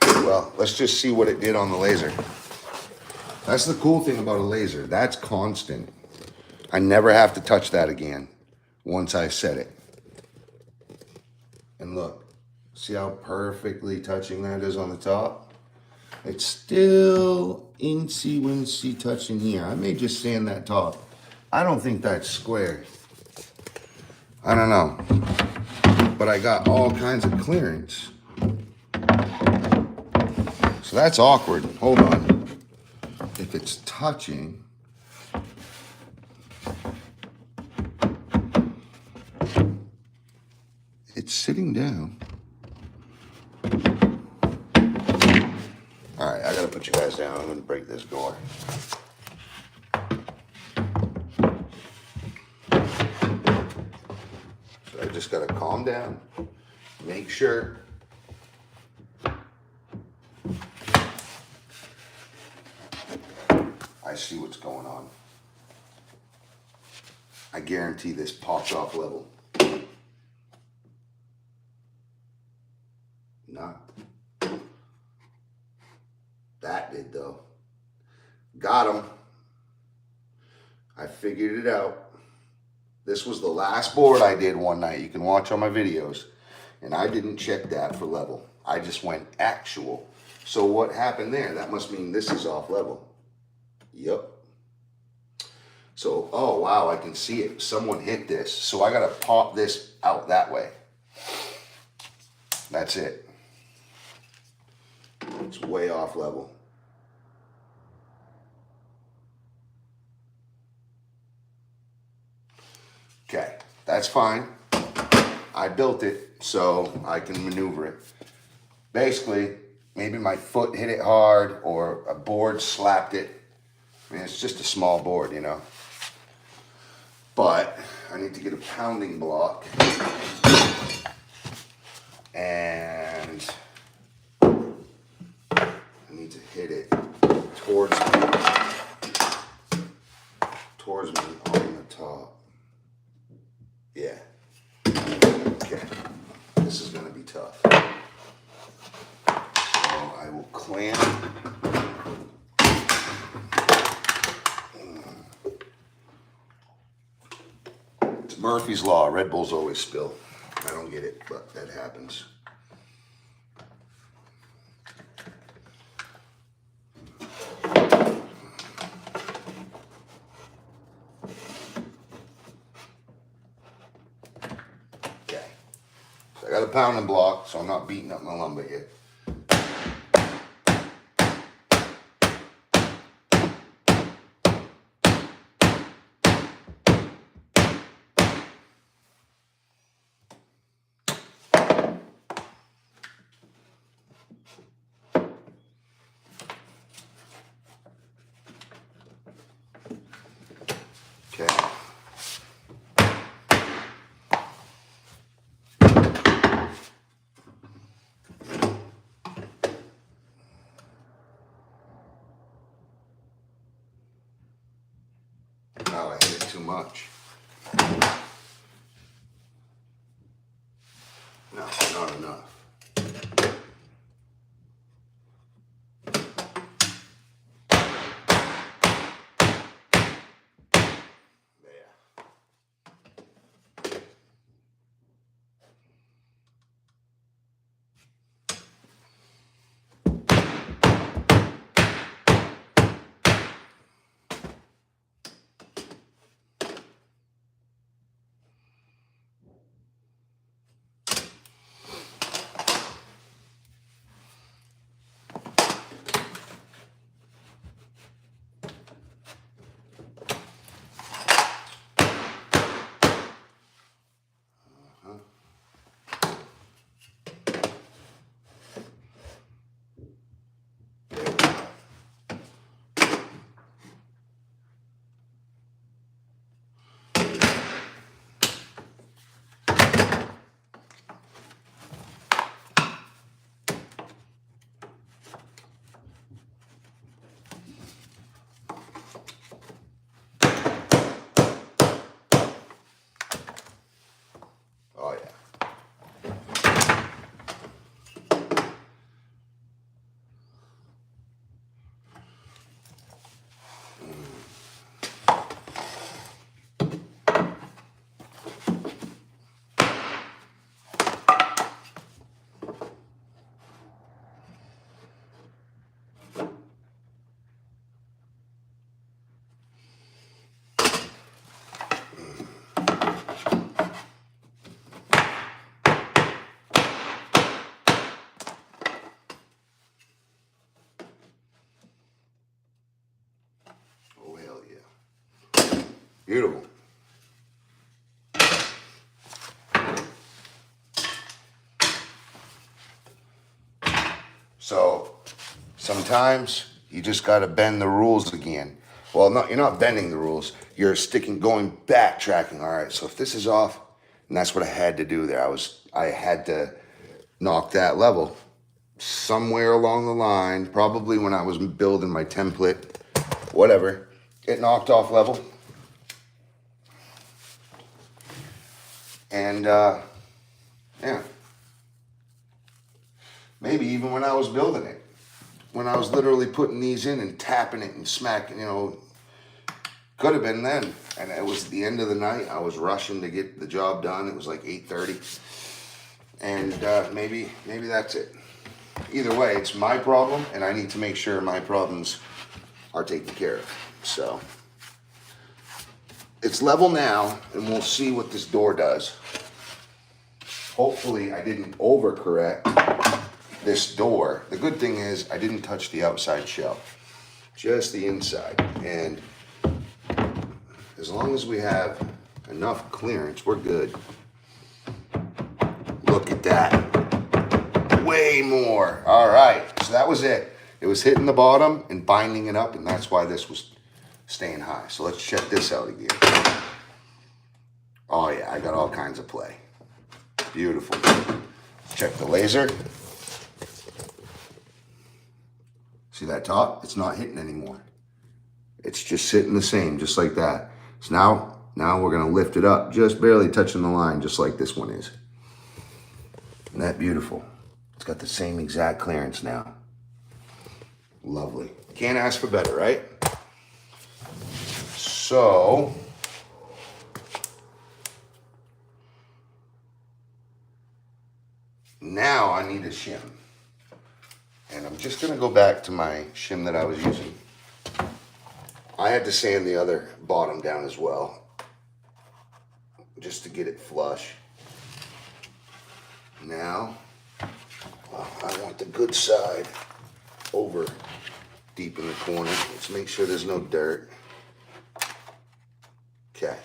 Well, let's just see what it did on the laser. That's the cool thing about a laser. That's constant. I never have to touch that again once I set it. And look, see how perfectly touching that is on the top? It's still incy-wincy touching here. I may just sand that top. I don't think that's square. I don't know. But I got all kinds of clearance. So that's awkward. Hold on. If it's touching, it's sitting down. All right, I gotta put you guys down. I'm gonna break this door. So I just gotta calm down, make sure. I see what's going on. I guarantee this pops off level. Not. That did though. Got him. I figured it out. This was the last board I did one night. You can watch on my videos. And I didn't check that for level. I just went actual. So what happened there? That must mean this is off level. Yep. So, oh wow, I can see it. Someone hit this. So I gotta pop this out that way. That's it. It's way off level. Okay, that's fine. I built it so I can maneuver it. Basically, maybe my foot hit it hard or a board slapped it. I mean, it's just a small board, you know. But I need to get a pounding block. And I need to hit it towards me on the top. Yeah. Okay. This is gonna be tough. So I will clamp. It's Murphy's Law. Red Bulls always spill. I don't get it, but that happens. Okay. So I got a pounding block, so I'm not beating up my lumber yet. Okay. Oh, I hit it too much. No, not enough. Beautiful. So sometimes you just got to bend the rules again. Well, you're not bending the rules. You're going backtracking. All right. So if this is off, and that's what I had to do there. I had to knock that level somewhere along the line, probably when I was building my template, whatever. It knocked off level. And, yeah. Maybe even when I was building it. When I was literally putting these in and tapping it and smacking, could have been then. And it was the end of the night. I was rushing to get the job done. It was like 8:30. And maybe that's it. Either way, it's my problem, and I need to make sure my problems are taken care of. So it's level now, and we'll see what this door does. Hopefully I didn't overcorrect this door. The good thing is I didn't touch the outside shell, just the inside. And as long as we have enough clearance, we're good. Look at that. Way more. All right, so that was it. It was hitting the bottom and binding it up, and that's why this was staying high. So let's check this out again. Oh yeah, I got all kinds of play. Beautiful. Let's check the laser. See that top? It's not hitting anymore. It's just sitting the same, just like that. So now we're gonna lift it up, just barely touching the line, just like this one is. Isn't that beautiful? It's got the same exact clearance now. Lovely. Can't ask for better, right? So, now I need a shim. And I'm just gonna go back to my shim that I was using. I had to sand the other bottom down as well, just to get it flush. Now, I want the good side over deep in the corner. Let's make sure there's no dirt. Okay,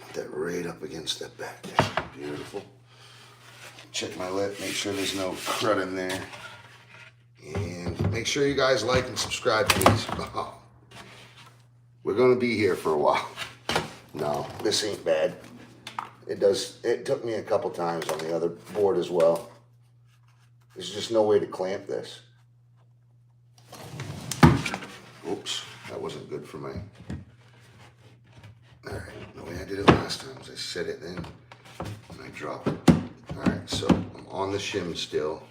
put that right up against that back there. Beautiful. Check my lip, make sure there's no crud in there. And make sure you guys like and subscribe, please. Oh, we're gonna be here for a while. No, this ain't bad. It took me a couple times on the other board as well. There's just no way to clamp this. Oops, that wasn't good for me. All right, the way I did it last time is I set it in and I drop it. All right, so I'm on the shim still.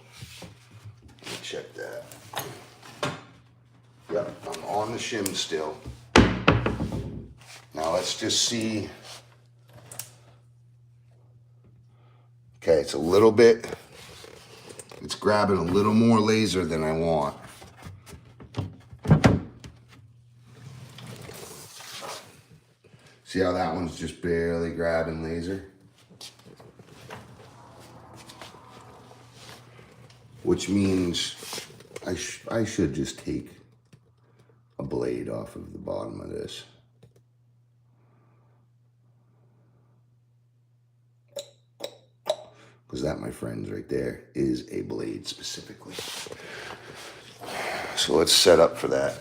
Let me check that. Yep, I'm on the shim still. Now let's just see. Okay, it's a little bit, it's grabbing a little more laser than I want. See how that one's just barely grabbing laser? Which means I should just take a blade off of the bottom of this. Because that, my friends, right there is a blade specifically. So let's set up for that.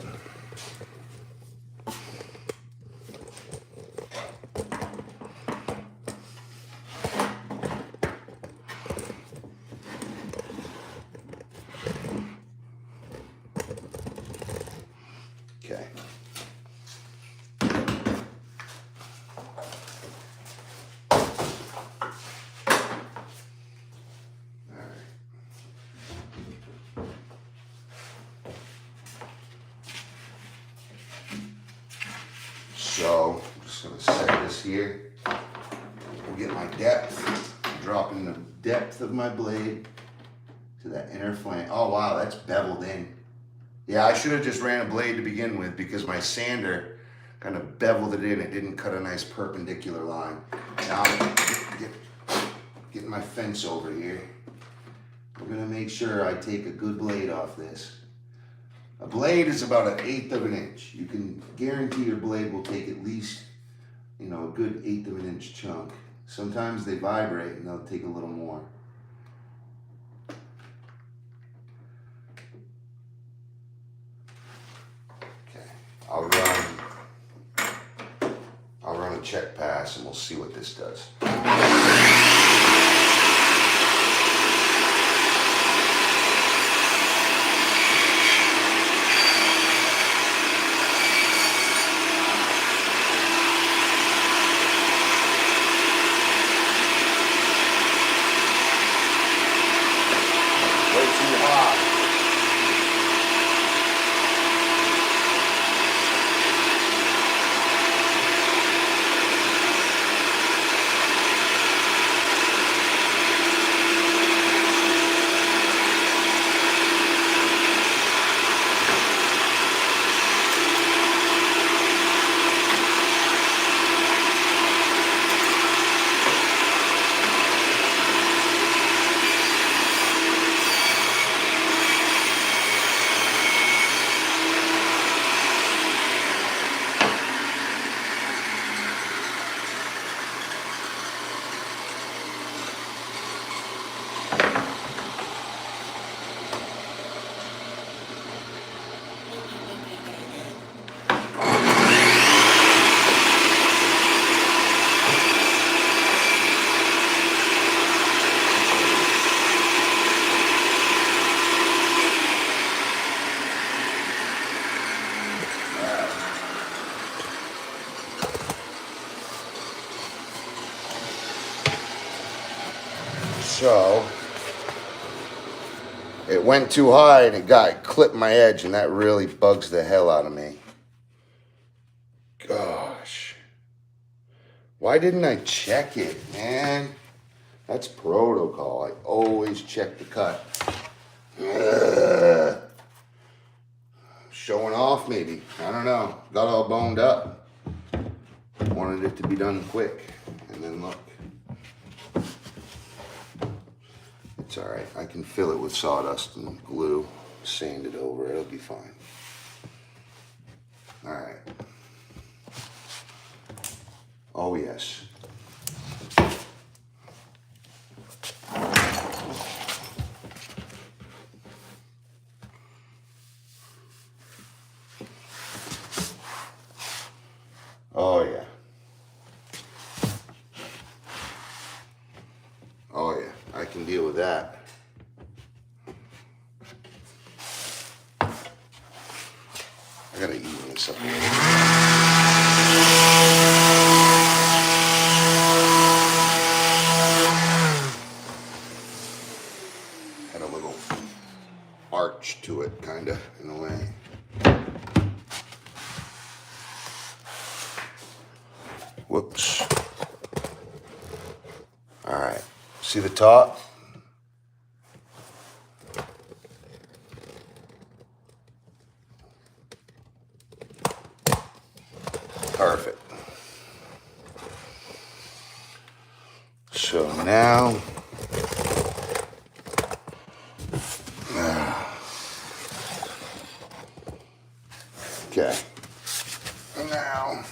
Okay. So I'm just gonna set this here. We'll get my depth, dropping the depth of my blade to that inner flange. Oh wow, that's beveled in. Yeah, I should have just ran a blade to begin with because my sander kind of beveled it in. It didn't cut a nice perpendicular line. Now I'm getting my fence over here. We're gonna make sure I take a good blade off this. A blade is about 1/8 of an inch. You can guarantee your blade will take at least you know, a good 1/8 of an inch chunk. Sometimes they vibrate and they'll take a little more. Okay, I'll run a check pass and we'll see what this does. So it went too high and it clipped my edge, and that really bugs the hell out of me. Gosh. Why didn't I check it, man? That's protocol. I always check the cut. Showing off maybe. I don't know. Got all boned up. Wanted it to be done quick. And then look. It's all right. I can fill it with sawdust and glue, sand it over. It'll be fine. All right. Oh, yes. Oh, yeah. Oh, yeah. I can deal with that. I gotta even this up a little. Had a little arch to it, kinda, in a way. Whoops. All right. See the top? Perfect. So now, okay. Now,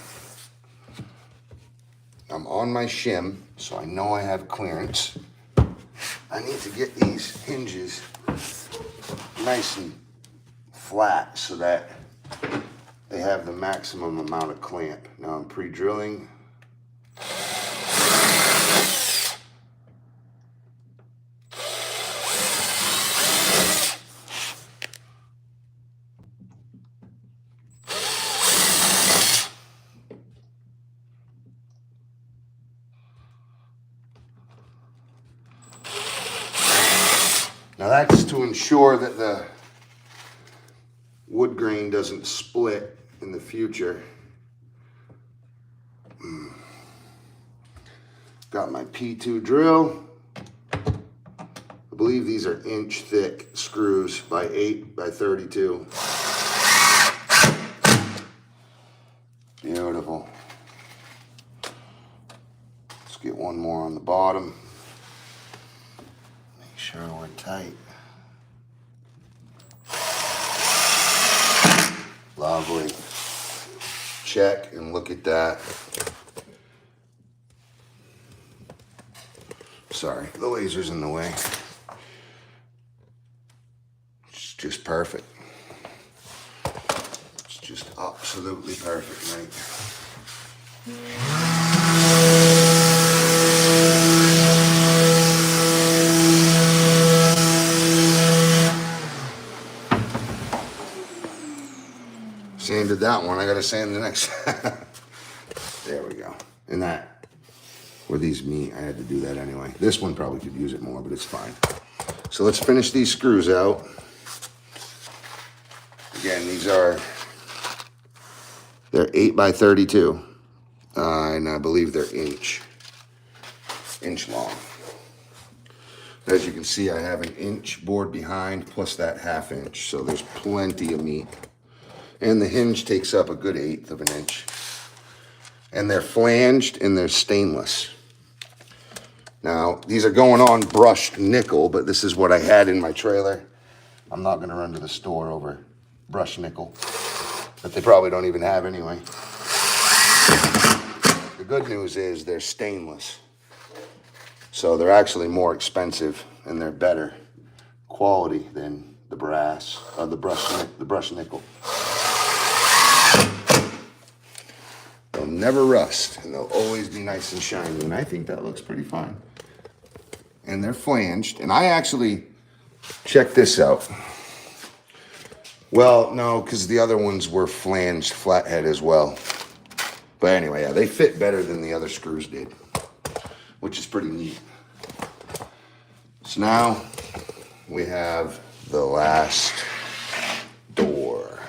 I'm on my shim, so I know I have clearance. I need to get these hinges nice and flat so that they have the maximum amount of clamp. Now I'm pre-drilling. Now that's to ensure that the wood grain doesn't split in the future. Got my P2 drill. I believe these are inch thick screws by 8 by 32. Beautiful. Let's get one more on the bottom. Make sure we're tight. Lovely. Check and look at that. sorry, the laser's in the way. It's just perfect. It's just absolutely perfect, mate. Sanded that one, I gotta sand the next. There we go. And that, where these meet, I had to do that anyway. This one probably could use it more, but it's fine. So let's finish these screws out. Again, they're 8 by 32. And I believe they're inch long. As you can see, I have an inch board behind plus that 1/2 inch. So there's plenty of meat. And the hinge takes up a good 1/8 of an inch. And they're flanged and they're stainless. Now, these are going on brushed nickel, but this is what I had in my trailer. I'm not gonna run to the store over brushed nickel that they probably don't even have anyway. The good news is they're stainless. So they're actually more expensive and they're better quality than the brass, the brushed nickel. They'll never rust, and they'll always be nice and shiny, and I think that looks pretty fine. And they're flanged, and I actually, check this out. Well, no, because the other ones were flanged flathead as well. But anyway, yeah, they fit better than the other screws did, which is pretty neat. So now we have the last door.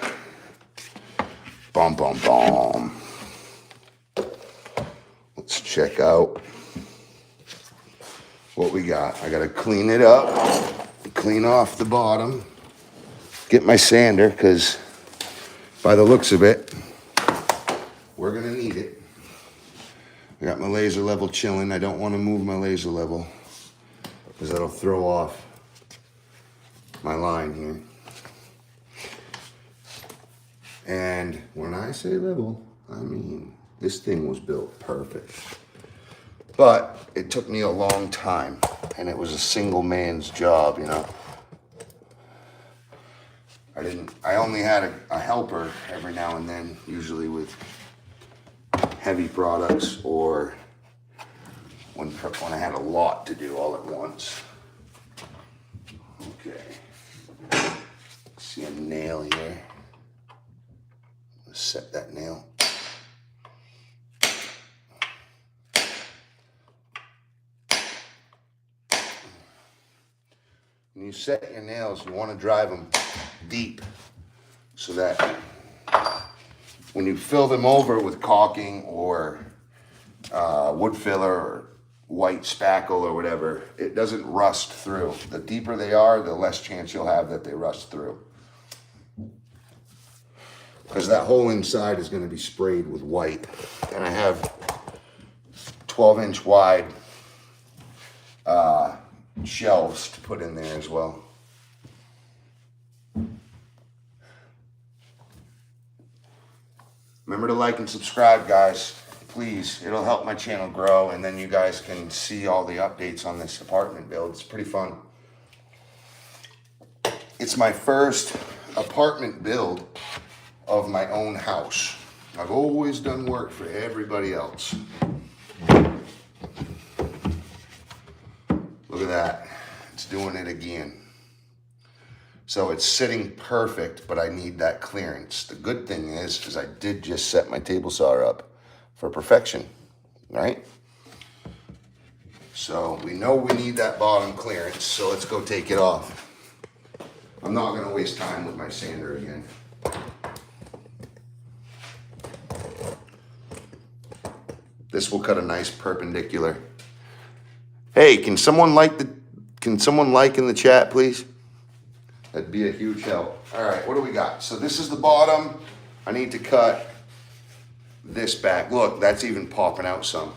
Bum, bum, bum. Let's check out what we got. I gotta clean it up, clean off the bottom, get my sander, because by the looks of it, we're gonna need it. I got my laser level chilling. I don't want to move my laser level because that'll throw off my line here. And when I say level, I mean this thing was built perfect. But it took me a long time, and it was a single man's job, you know. I only had a helper every now and then, usually with heavy products or when I had a lot to do all at once. Okay. See a nail here. Let's set that nail. When you set your nails, you want to drive them deep so that when you fill them over with caulking or wood filler or white spackle or whatever, it doesn't rust through. The deeper they are, the less chance you'll have that they rust through. Because that whole inside is going to be sprayed with white. And I have 12-inch wide shelves to put in there as well. Remember to like and subscribe, guys. Please, it'll help my channel grow, and then you guys can see all the updates on this apartment build. It's pretty fun. It's my first apartment build of my own house. I've always done work for everybody else. Look at that. It's doing it again. So it's sitting perfect, but I need that clearance. The good thing is I did just set my table saw up for perfection, right? So we know we need that bottom clearance, so let's go take it off. I'm not gonna waste time with my sander again. This will cut a nice perpendicular. Hey, can someone like in the chat, please? That'd be a huge help. All right, what do we got? So this is the bottom. I need to cut this back. Look, that's even popping out some.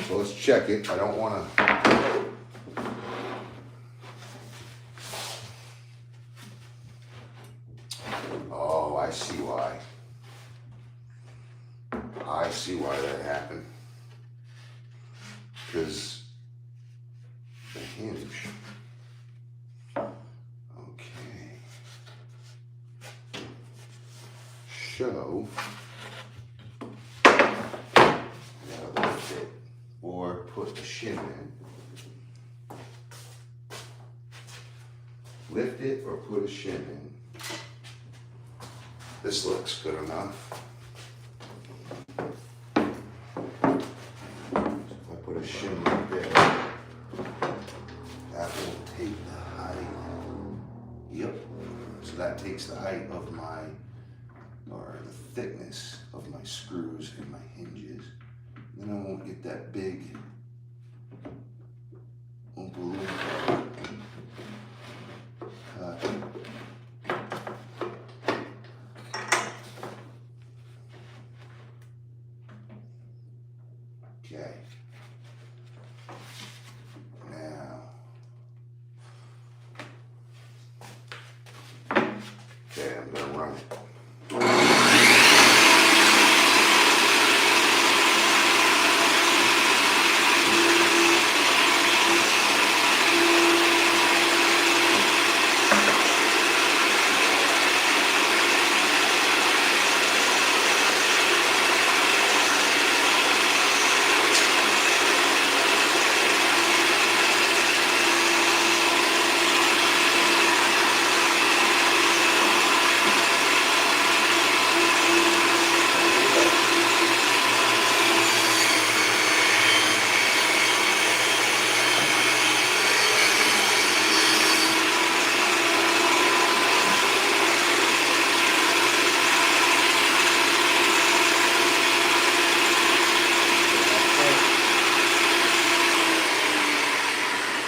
So let's check it. I don't want to. Oh, I see why. I see why that happened. Because hinge. Okay. So, I gotta lift it or put the shim in. Lift it or put a shim in. This looks good enough. So if I put a shim right there, that will take the height. Yep. So that takes the height of my, or the thickness of my screws and my hinges. Then I won't get that big Oompa Loompa cut. Okay. Now. Okay, I'm gonna run it.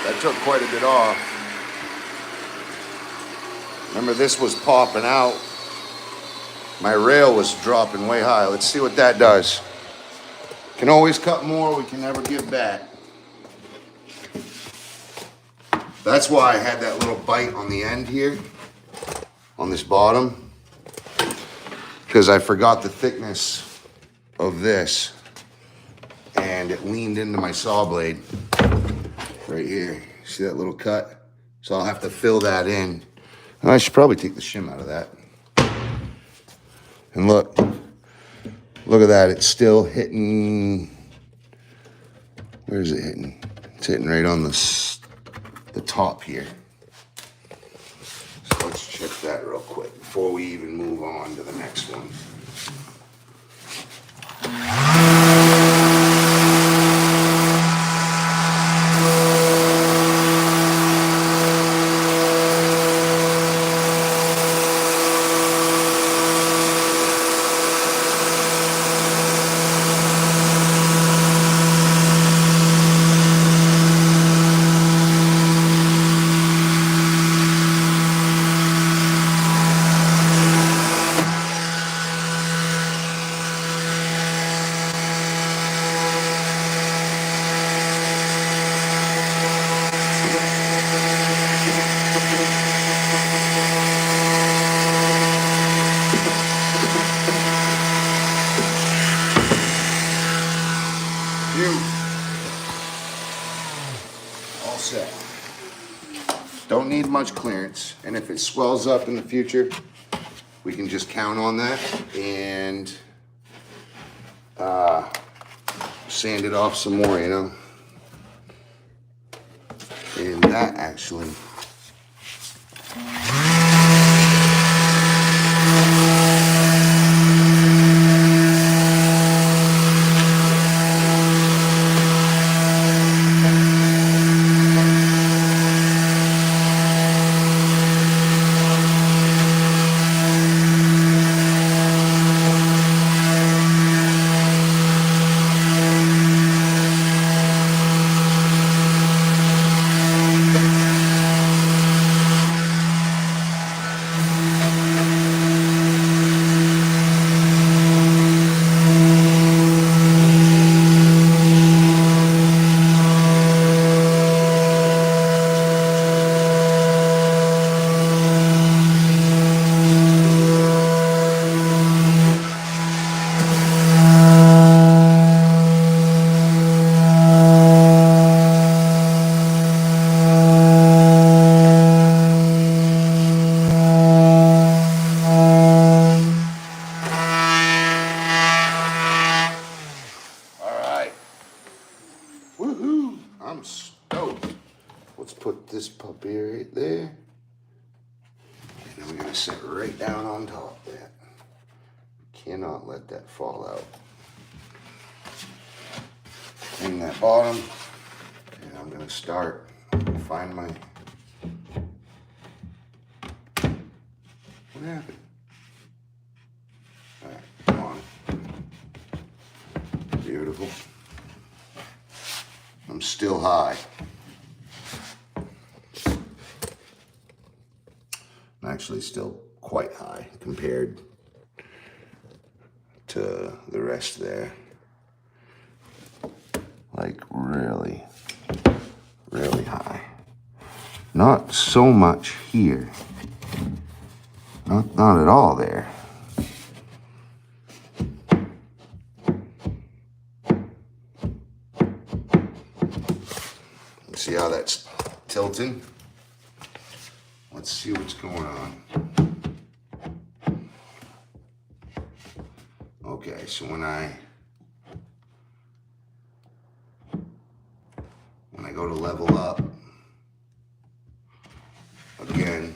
That took quite a bit off. Remember, this was popping out. My rail was dropping way high. Let's see what that does. Can always cut more, we can never give back. That's why I had that little bite on the end here, on this bottom, because I forgot the thickness of this and it leaned into my saw blade right here. See that little cut? So I'll have to fill that in. I should probably take the shim out of that. And look at that, it's still hitting, where is it hitting? It's hitting right on the top here. So let's check that real quick before we even move on to the next one. All set. Don't need much clearance, and if it swells up in the future, we can just count on that and sand it off some more, you know. And that actually I'm stoked. Let's put this puppy right there. And then we're gonna sit right down on top of that. Cannot let that fall out. Clean that bottom. And I'm gonna start, find my, what happened? All right, come on. Beautiful. I'm still high. I'm actually still quite high compared to the rest there. Like really, really high. Not so much here. Not at all there. See how that's tilting? Let's see what's going on. Okay, so when I go to level up, again,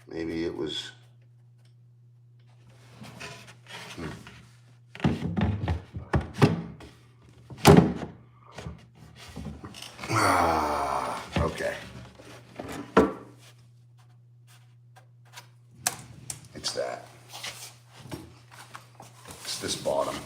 maybe it was, okay. It's that. It's this bottom.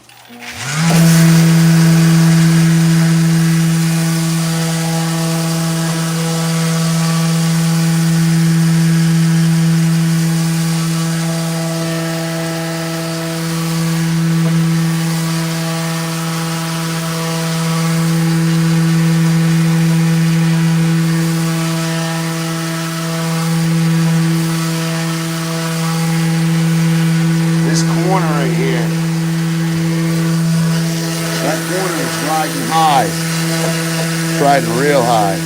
Riding real high.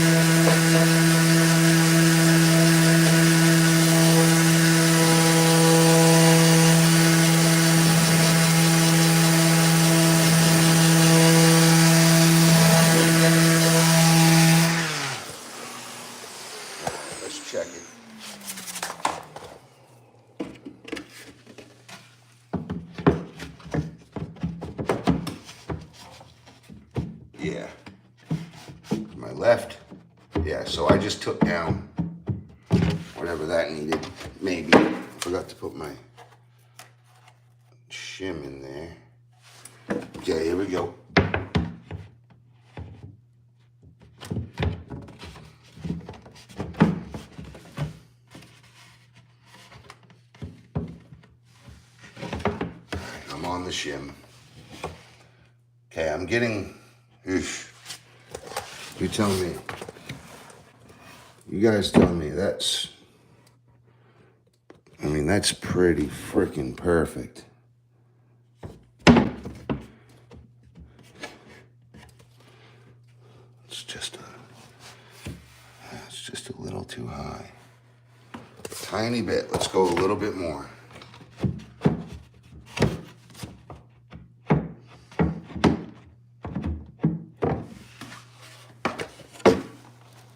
Let's check it. Yeah. My left. Yeah, so I just took down whatever that needed. Maybe. Forgot to put my shim in there. Okay, here we go. I'm on the shim. Okay, I'm getting, oof. You tell me. You guys tell me that's, I mean, that's pretty freaking perfect. It's just a little too high. Tiny bit. Let's go a little bit more.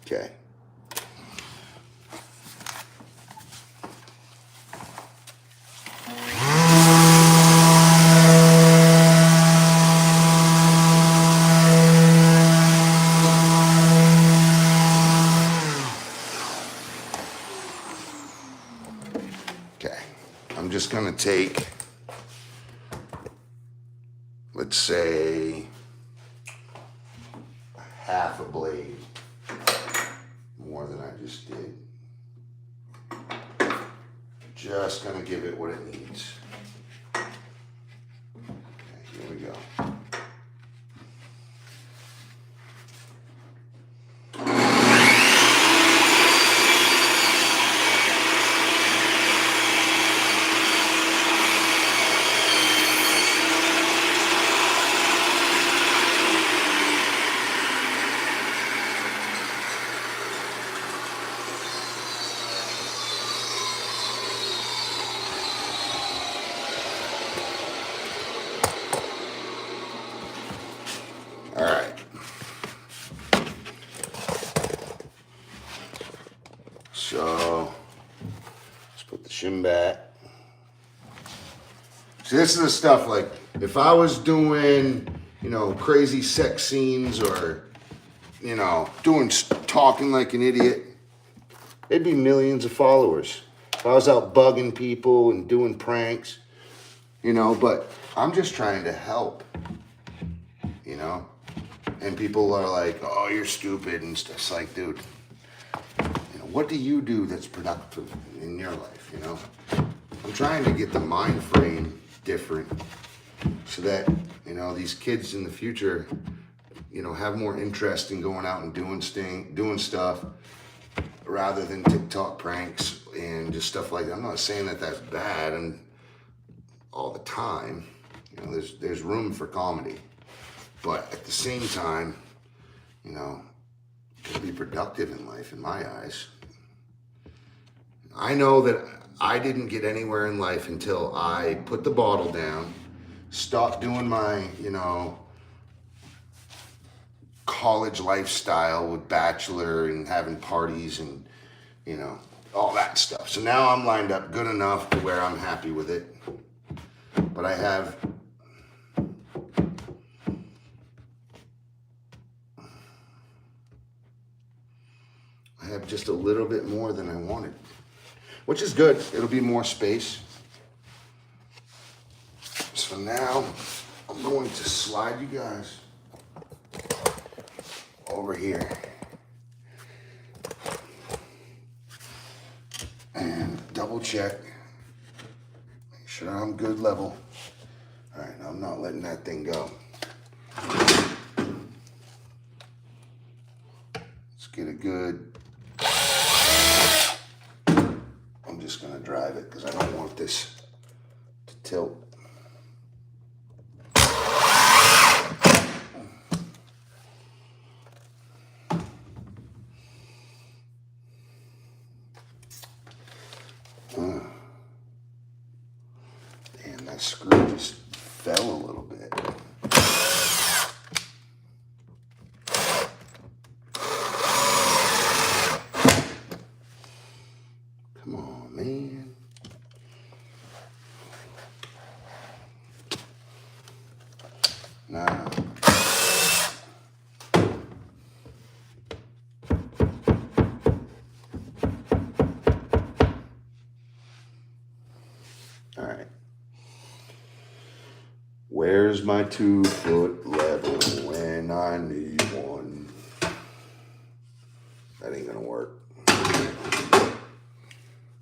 Okay. Okay. I'm just gonna take, let's say, half a blade. More than I just did. Just gonna give it what it needs. Okay, here we go. shim back. See, this is the stuff, like, if I was doing, you know, crazy sex scenes or, you know, talking like an idiot, it'd be millions of followers. If I was out bugging people and doing pranks, you know, but I'm just trying to help, you know? And people are like, oh, you're stupid and stuff. It's like, dude, you know, what do you do that's productive in your life, you know? I'm trying to get the mind frame different so that, you know, these kids in the future, you know, have more interest in going out and doing stuff rather than TikTok pranks and just stuff like that. I'm not saying that that's bad and all the time. You know, there's room for comedy. But at the same time, you know, to be productive in life, in my eyes. I know that I didn't get anywhere in life until I put the bottle down, stopped doing my, you know, college lifestyle with bachelor and having parties and, you know, all that stuff. So now I'm lined up good enough to where I'm happy with it. But I have just a little bit more than I wanted, which is good. It'll be more space. So now I'm going to slide you guys over here and double check, make sure I'm good level. All right, I'm not letting that thing go. Let's get a good, I'm just gonna drive it because I don't want this to tilt. Damn, that screw just fell a little bit. Come on, man. Now, all right. Where's my 2-foot level when I need one? That ain't gonna work.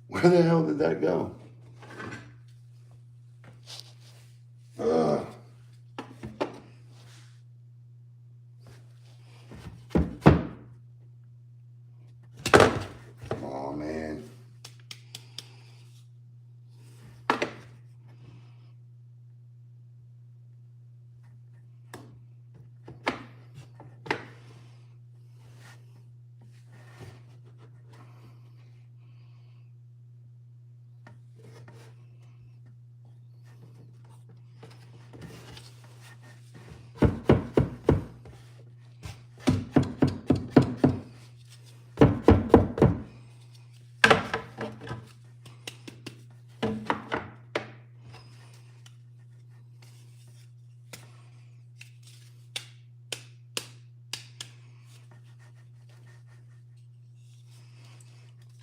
Where the hell did that go? Come on, man.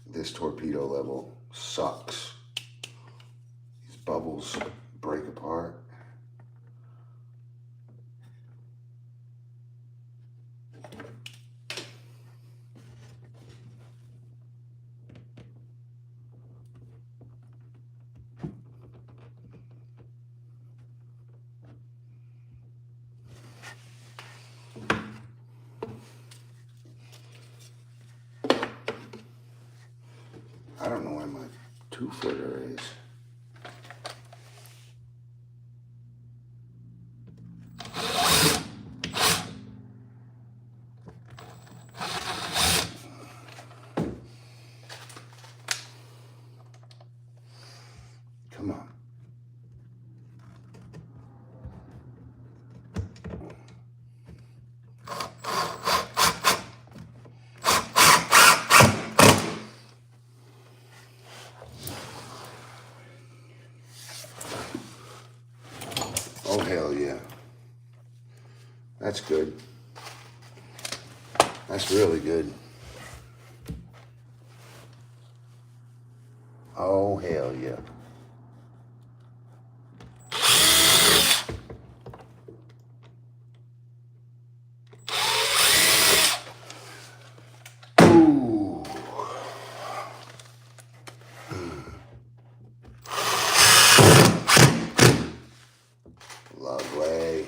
This torpedo level sucks. These bubbles break apart. I don't know where my 2-footer is. Come on. Oh, hell yeah. That's good. That's really good. Oh, hell yeah. Ooh. Lovely.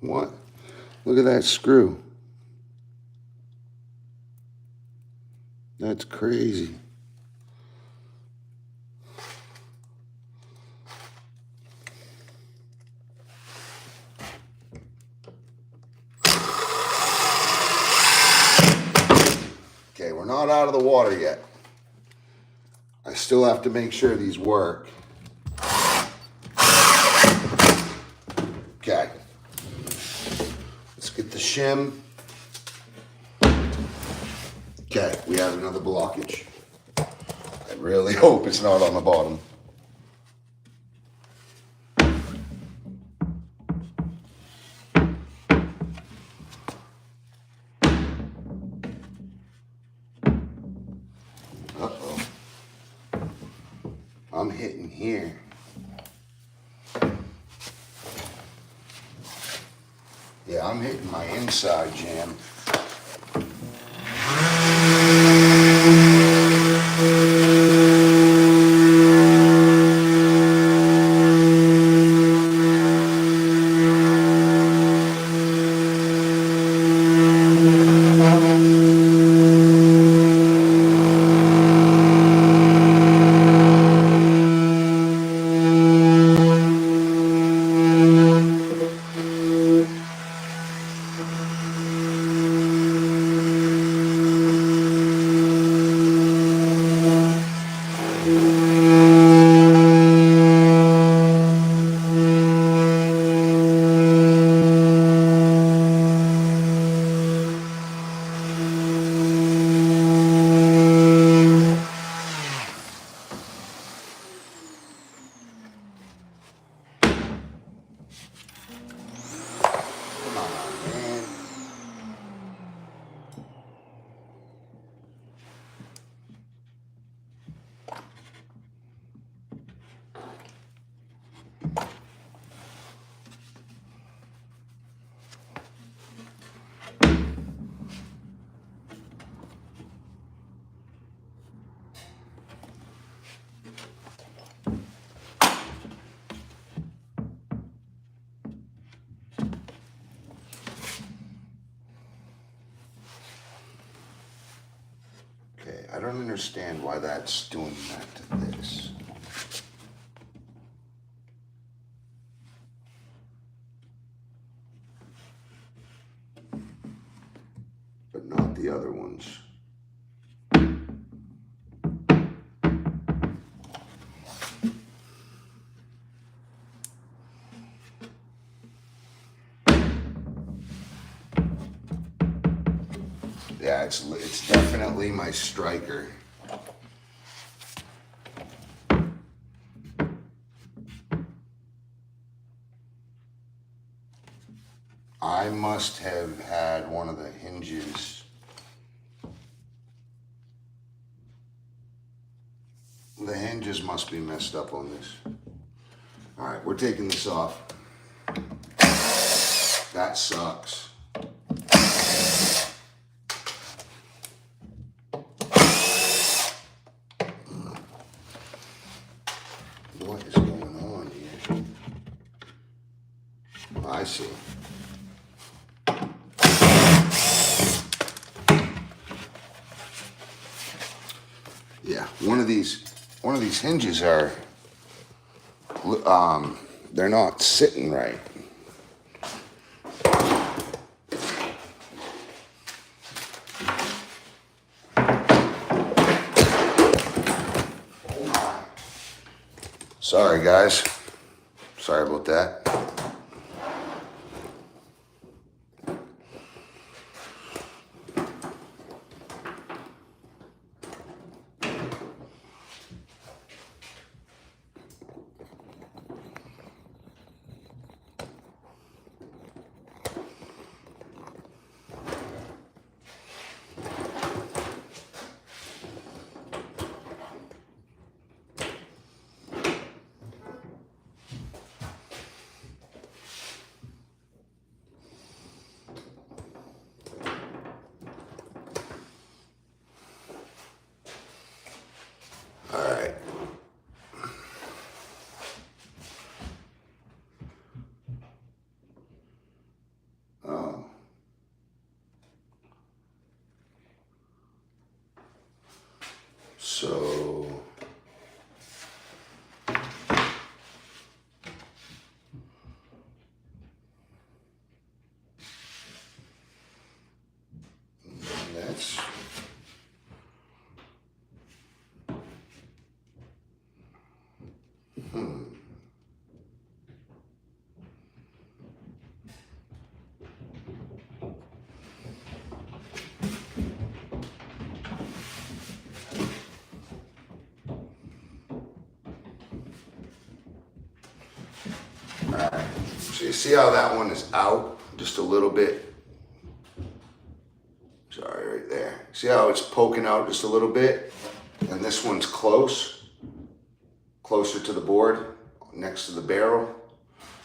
What? Look at that screw. That's crazy. Okay, we're not out of the water yet. I still have to make sure these work. Okay. Let's get the shim. Okay, we have another blockage. I really hope it's not on the bottom. Uh-oh. I'm hitting here. Yeah, I'm hitting my inside jam. Okay, I don't understand why that's doing that to this. But not the other ones. Yeah, it's definitely my striker. I must have had one of the hinges. The hinges must be messed up on this. All right, we're taking this off. That sucks. What is going on here? I see. Yeah, one of these hinges are they're not sitting right. Sorry guys. Sorry about that. Alright, so you see how that one is out just a little bit? Sorry, right there. See how it's poking out just a little bit? And this one's closer to the board, next to the barrel.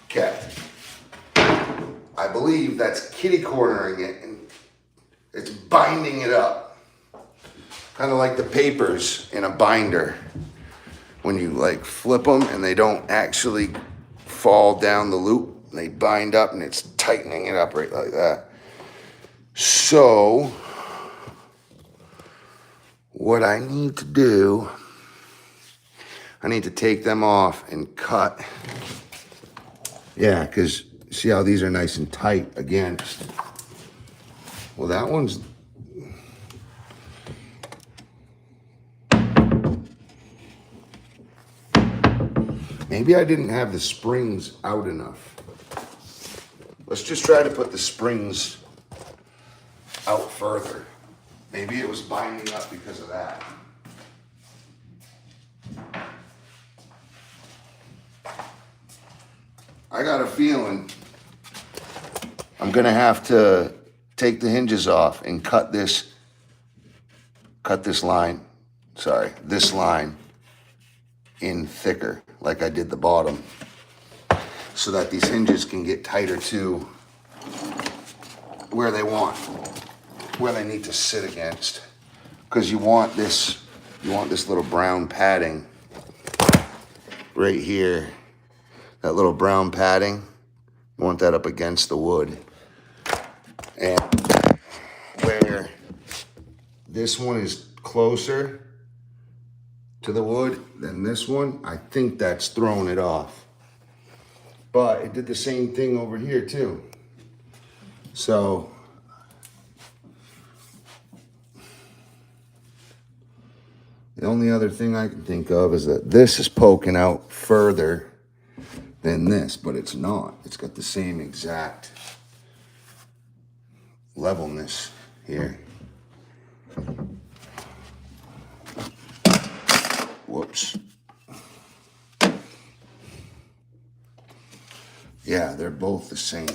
Okay. I believe that's kitty cornering it and it's binding it up. Kind of like the papers in a binder. When you like flip them and they don't actually fall down the loop, they bind up and it's tightening it up right like that. So what I need to do, I need to take them off and cut. Yeah, because see how these are nice and tight against. Well, that one's, maybe I didn't have the springs out enough. Let's just try to put the springs out further. Maybe it was binding up because of that. I got a feeling I'm gonna have to take the hinges off and cut this line, sorry, this line in thicker like I did the bottom so that these hinges can get tighter to where they need to sit against. Because you want this little brown padding right here. That little brown padding, you want that up against the wood. And where this one is closer to the wood than this one, I think that's throwing it off. But it did the same thing over here too. So the only other thing I can think of is that this is poking out further than this, but it's not. It's got the same exact levelness here. Whoops. Yeah, they're both the same.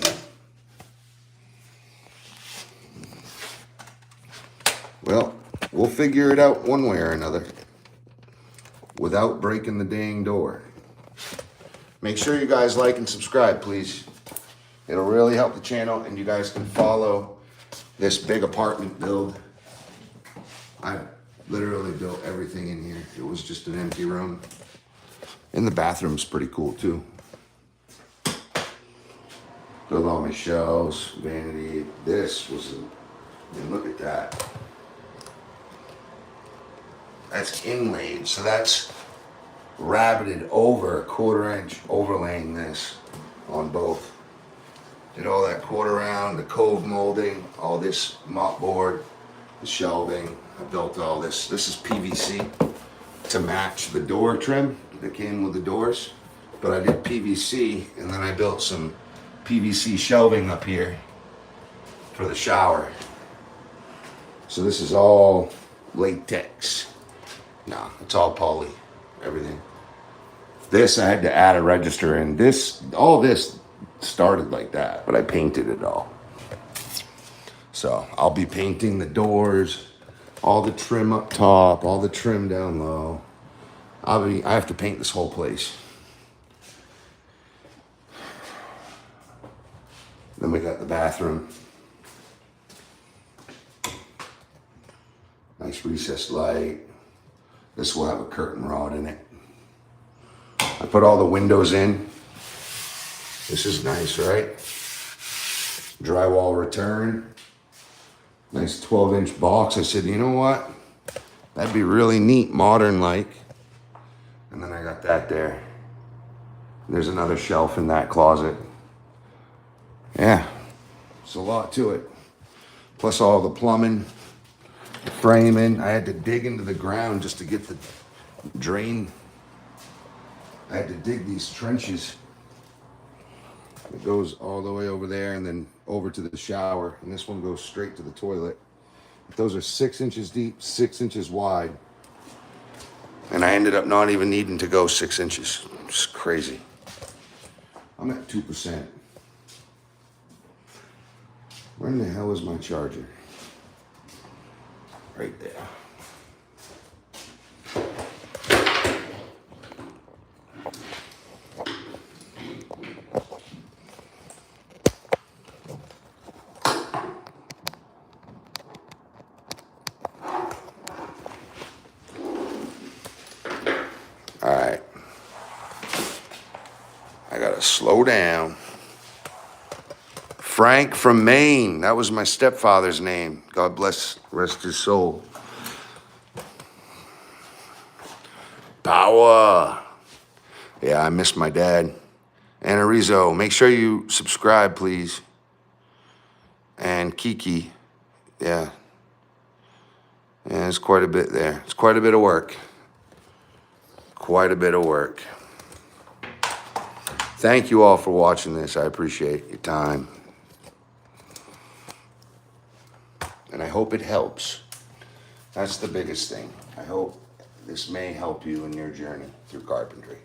Well, we'll figure it out one way or another without breaking the dang door. Make sure you guys like and subscribe, please. It'll really help the channel, and you guys can follow this big apartment build. I literally built everything in here. It was just an empty room. And the bathroom's pretty cool too. Built all my shelves, vanity. This was, and look at that. That's inlaid, so that's rabbited over, a 1/4 inch overlaying this on both. Did all that quarter round, the cove molding, all this mop board, the shelving. I built all this. This is PVC to match the door trim that came with the doors. But I did PVC, and then I built some PVC shelving up here for the shower. So this is all latex. No, it's all poly, everything. This, I had to add a register in. All this started like that, but I painted it all. So I'll be painting the doors, all the trim up top, all the trim down low. I have to paint this whole place. Then we got the bathroom. Nice recessed light. This will have a curtain rod in it. I put all the windows in. This is nice, right? Drywall return. Nice 12-inch box. I said, you know what? That'd be really neat, modern-like. And then I got that there. There's another shelf in that closet. Yeah, it's a lot to it. Plus all the plumbing, the framing. I had to dig into the ground just to get the drain. I had to dig these trenches. It goes all the way over there and then over to the shower. And this one goes straight to the toilet. Those are 6 inches deep, 6 inches wide. And I ended up not even needing to go 6 inches. It's crazy. I'm at 2%. Where in the hell is my charger? Right there. All right. I gotta slow down. Frank from Maine. That was my stepfather's name. God bless, rest his soul. Power. Yeah, I miss my dad. Anna Rizzo, make sure you subscribe, please. And Kiki. Yeah. Yeah, it's quite a bit there. It's quite a bit of work. Quite a bit of work. Thank you all for watching this. I appreciate your time. And I hope it helps. That's the biggest thing. I hope this may help you in your journey through carpentry.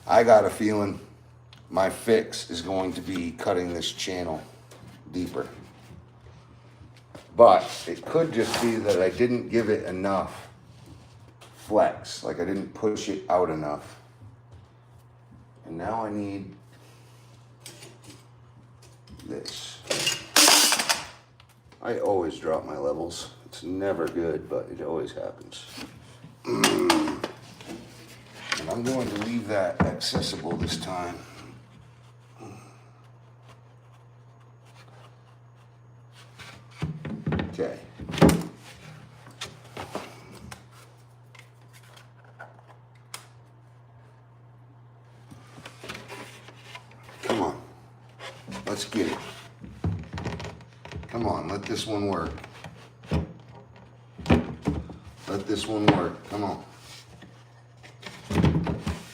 I got a feeling my fix is going to be cutting this channel deeper. But it could just be that I didn't give it enough flex, like I didn't push it out enough. And now I need this. I always drop my levels. It's never good, but it always happens. And I'm going to leave that accessible this time. Okay. Come on. Let's get it. Come on, let this one work. Let this one work. Come on.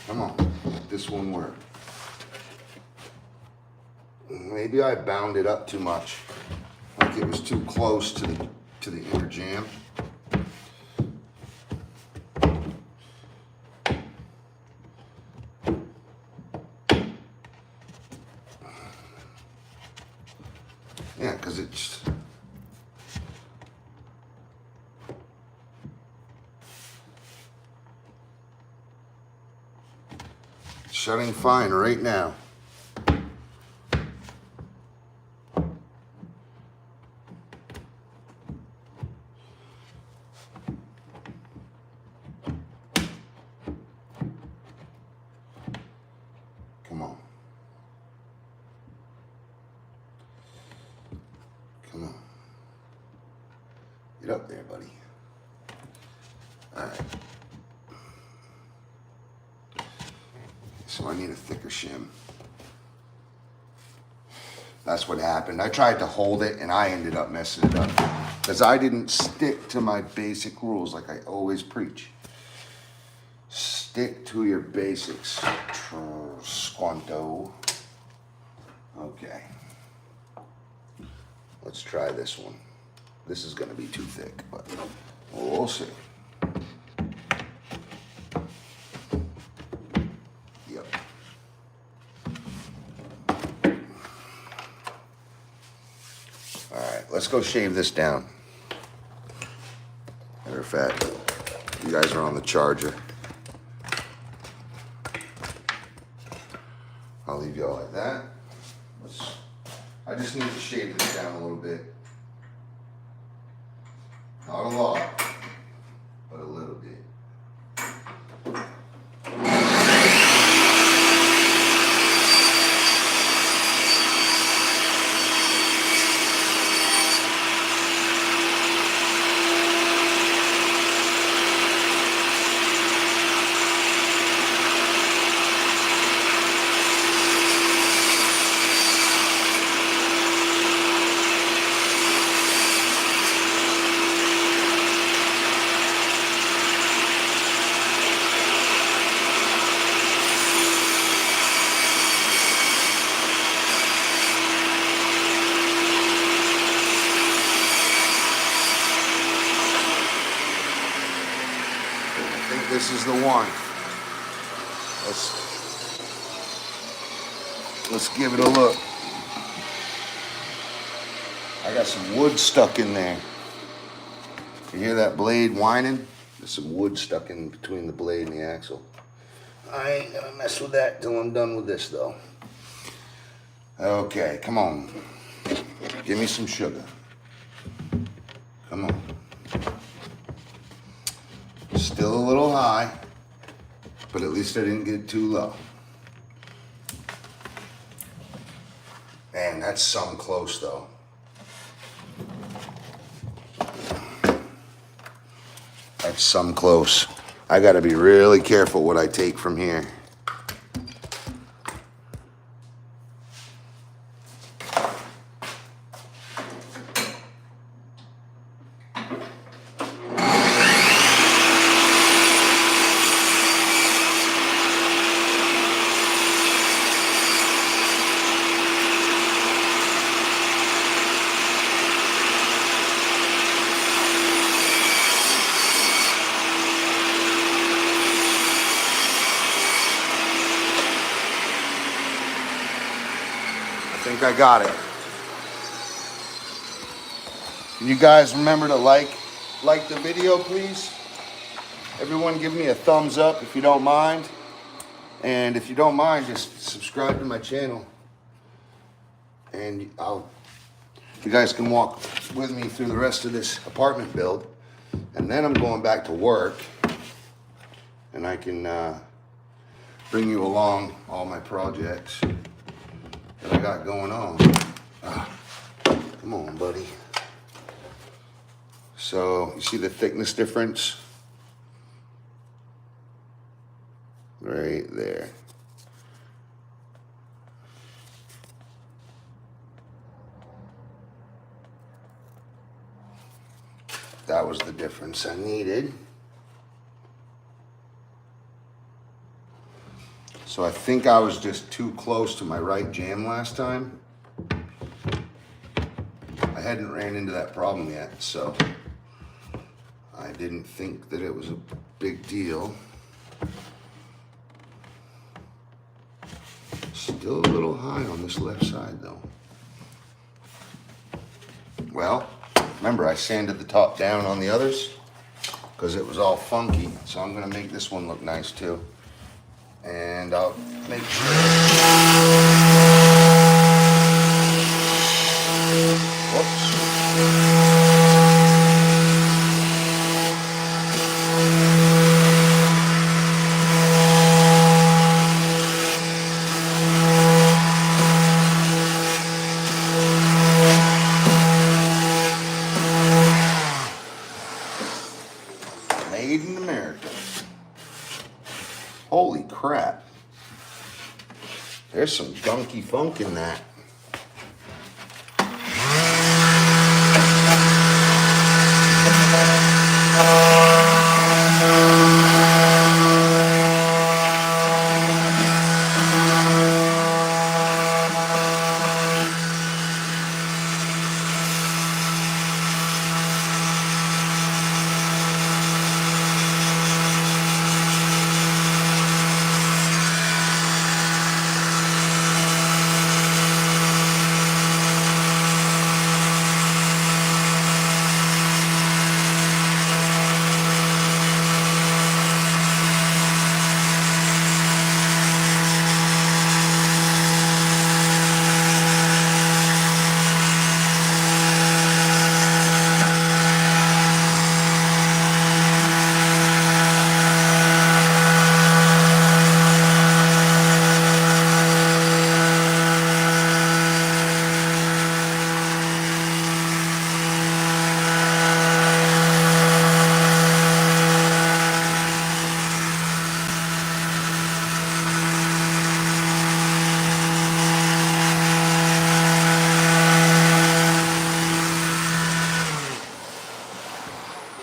Come on. Let this one work. Maybe I bound it up too much. Like it was too close to the inner jamb. Yeah, because it's shutting fine right now. Come on. Come on. Get up there, buddy. All right. So I need a thicker shim. That's what happened. I tried to hold it and I ended up messing it up because I didn't stick to my basic rules like I always preach. Stick to your basics, Squanto. Okay. Let's try this one. This is gonna be too thick, but we'll see. Yep. All right, let's go shave this down. Matter of fact, you guys are on the charger. I'll leave y'all like that. I just need to shave this down a little bit. Not a lot, but a little bit. This is the one. Let's give it a look. I got some wood stuck in there. You hear that blade whining? There's some wood stuck in between the blade and the axle. I ain't gonna mess with that till I'm done with this though. Okay, come on. Give me some sugar. Come on. Still a little high, but at least I didn't get too low. Man, that's some close though. That's some close. I gotta be really careful what I take from here. I think I got it. Can you guys remember to like the video, please? Everyone give me a thumbs up if you don't mind. And if you don't mind, just subscribe to my channel. And you guys can walk with me through the rest of this apartment build. And then I'm going back to work. And I can bring you along all my projects that I got going on. Come on, buddy. So, you see the thickness difference? Right there. That was the difference I needed. So I think I was just too close to my right jam last time. I hadn't ran into that problem yet, so I didn't think that it was a big deal. Still a little high on this left side though. Well, remember I sanded the top down on the others because it was all funky, so I'm gonna make this one look nice too. And I'll make sure. Whoops. Made in America. Holy crap. There's some gunky funk in that.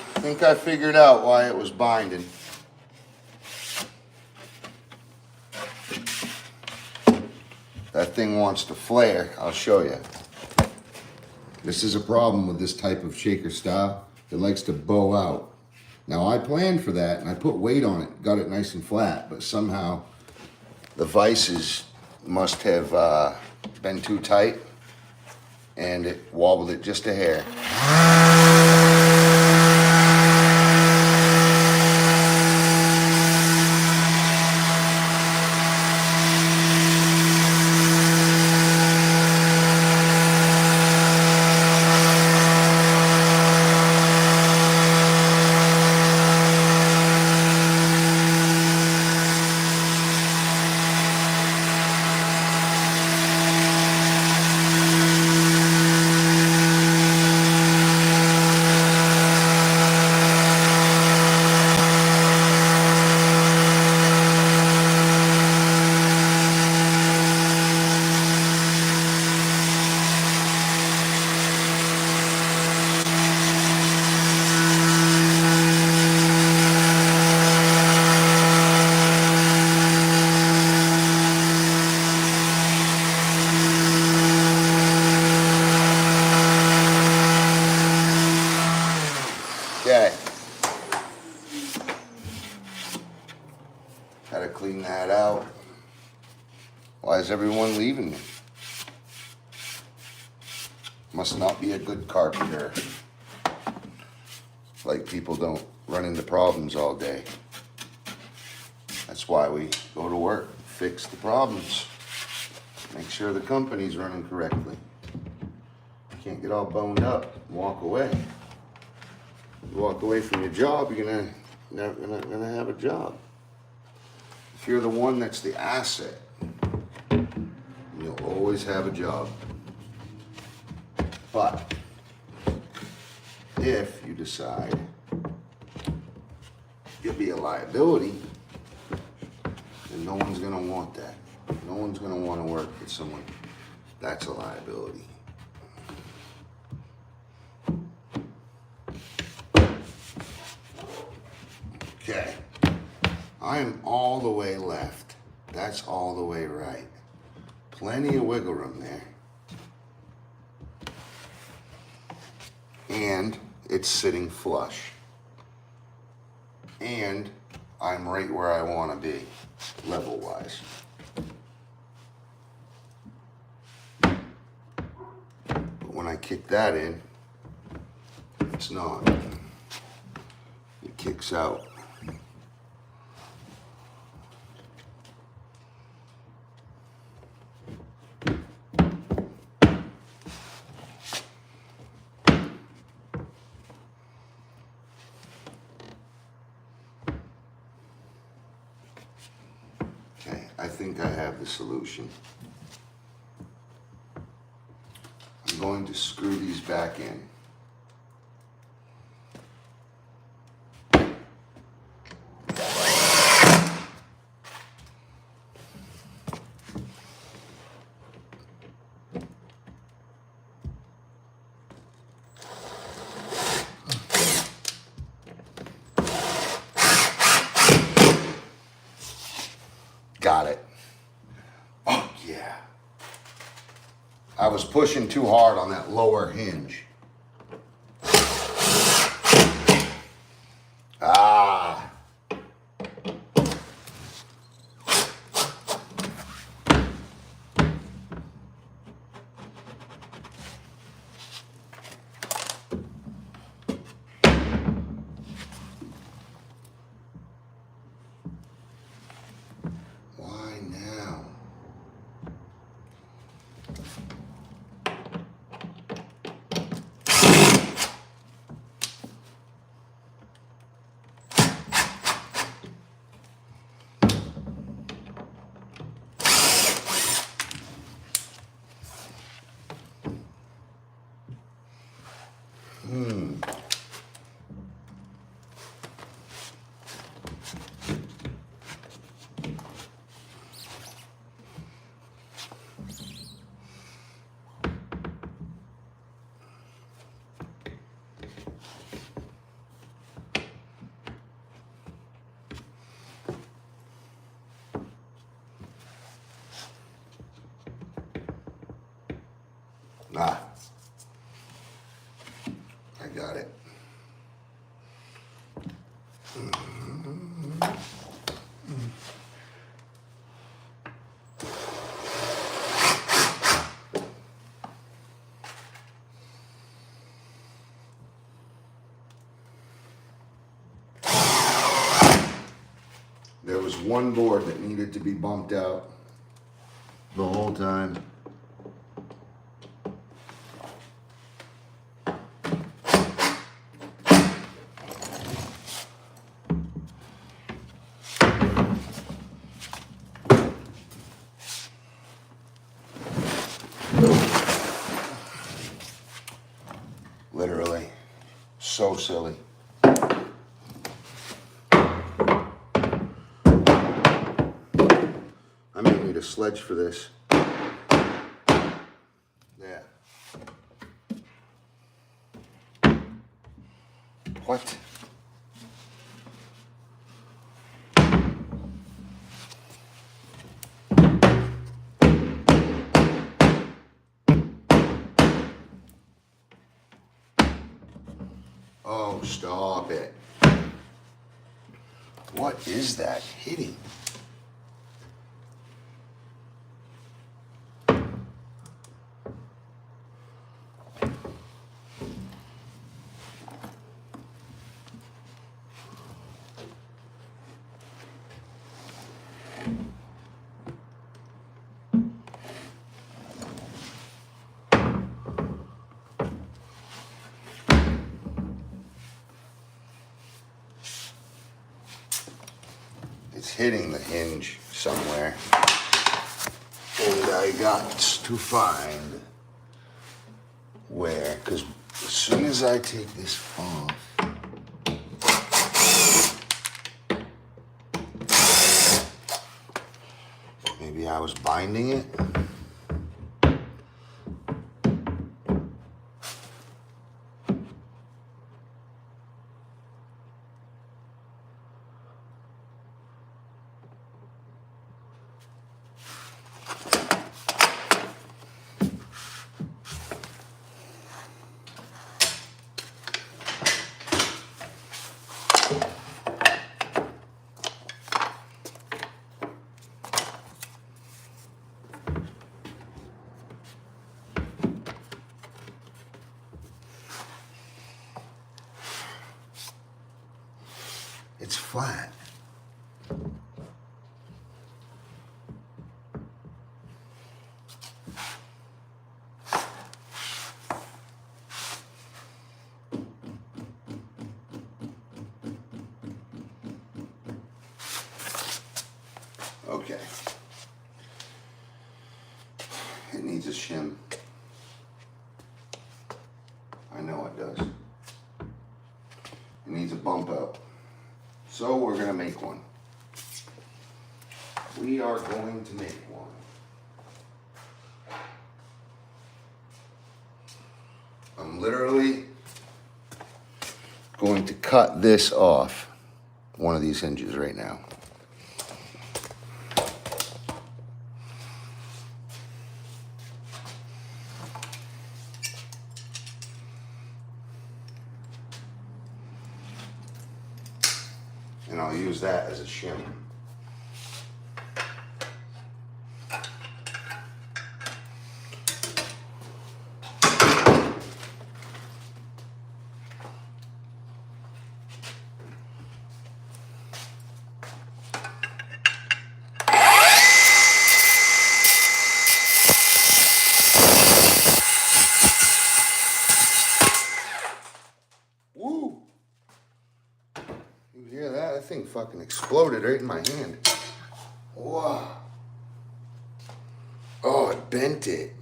I think I figured out why it was binding. That thing wants to flare. I'll show you. This is a problem with this type of shaker style. It likes to bow out. Now I planned for that and I put weight on it, got it nice and flat, but somehow The vices must have been too tight and it wobbled it just a hair. Okay. Gotta clean that out. Why is everyone leaving me? Must not be a good carpenter. Like people don't run into problems all day. That's why we go to work, fix the problems. Make sure the company's running correctly. You can't get all boned up and walk away. You walk away from your job, you're gonna have a job. If you're the one that's the asset, you'll always have a job. But if you decide you'll be a liability, then no one's gonna want that. No one's gonna want to work with someone that's a liability. Okay, I am all the way left. That's all the way right. Plenty of wiggle room there. And it's sitting flush. And I'm right where I want to be, level-wise. But when I kick that in, it's not. It kicks out. I think I have the solution. I'm going to screw these back in. Got it. Oh, yeah. I was pushing too hard on that lower hinge. Ah. Ah, I got it. was one board that needed to be bumped out the whole time. Literally, so silly. I may need a sledge for this. Yeah. What? Oh, stop it. What is that hitting? It's hitting the hinge somewhere. And I got to find where, because as soon as I take this off, maybe I was binding it. It's flat. Okay. It needs a shim. I know it does. It needs a bump out. So we're going to make one. We are going to make one. I'm literally going to cut this off one of these hinges right now. And I'll use that as a shim. Woo! You hear that? That thing fucking exploded right in my hand. Whoa. Oh, it bent it.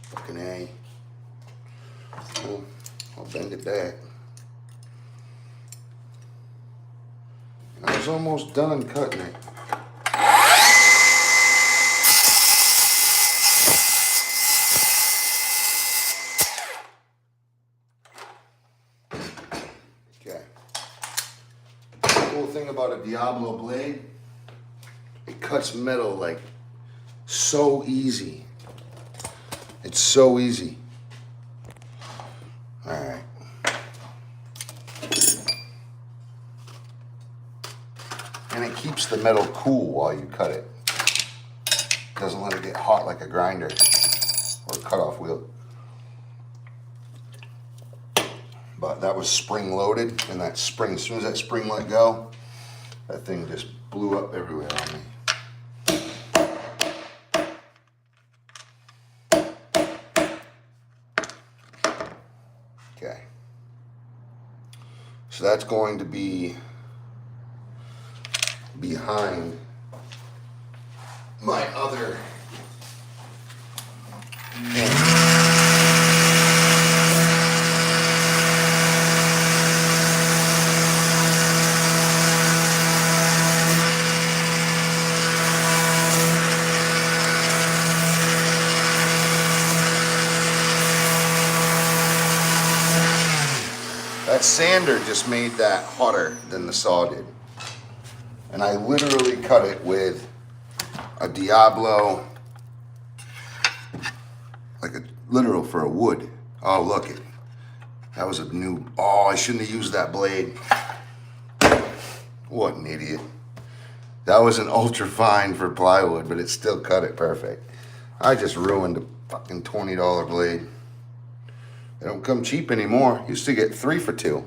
Fucking A. Well, I'll bend it back. I was almost done cutting it. Okay. The cool thing about a Diablo blade, it cuts metal like so easy. It's so easy. All right. And it keeps the metal cool while you cut it. Doesn't let it get hot like a grinder or a cutoff wheel. But that was spring loaded, and that spring, as soon as that spring let go, That thing just blew up everywhere on me. Okay. So that's going to be behind my other hinge. That sander just made that hotter than the saw did. And I literally cut it with a Diablo, like a literal for a wood. Oh, look it. That was a new, oh, I shouldn't have used that blade. What an idiot. That was an ultra fine for plywood, but it still cut it perfect. I just ruined a fucking $20 blade. They don't come cheap anymore. Used to get 3 for $2.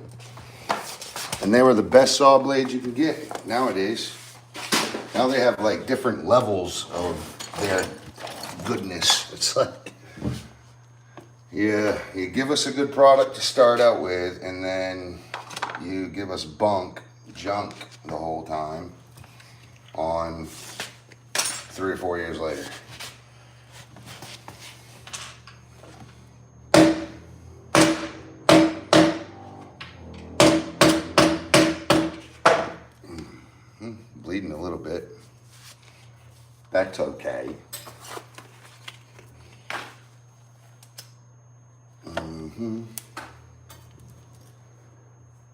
And they were the best saw blades you can get nowadays. Now they have like different levels of their goodness. It's like, yeah, you give us a good product to start out with, and then you give us junk the whole time on 3 or 4 years later. Bleeding a little bit. That's okay.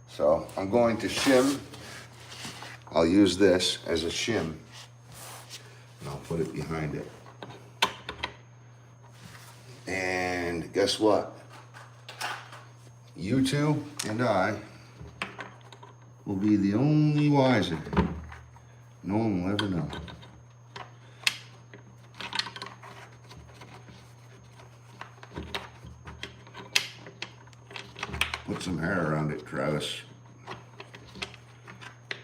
So I'm going to shim. I'll use this as a shim, and I'll put it behind it. And guess what? You two and I will be the only wiser. No one will ever know. Put some hair around it, Travis.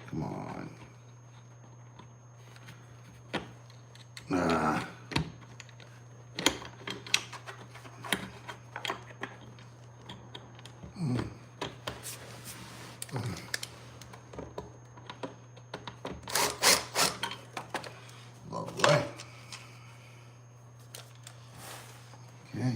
Come on. Lovely. Okay.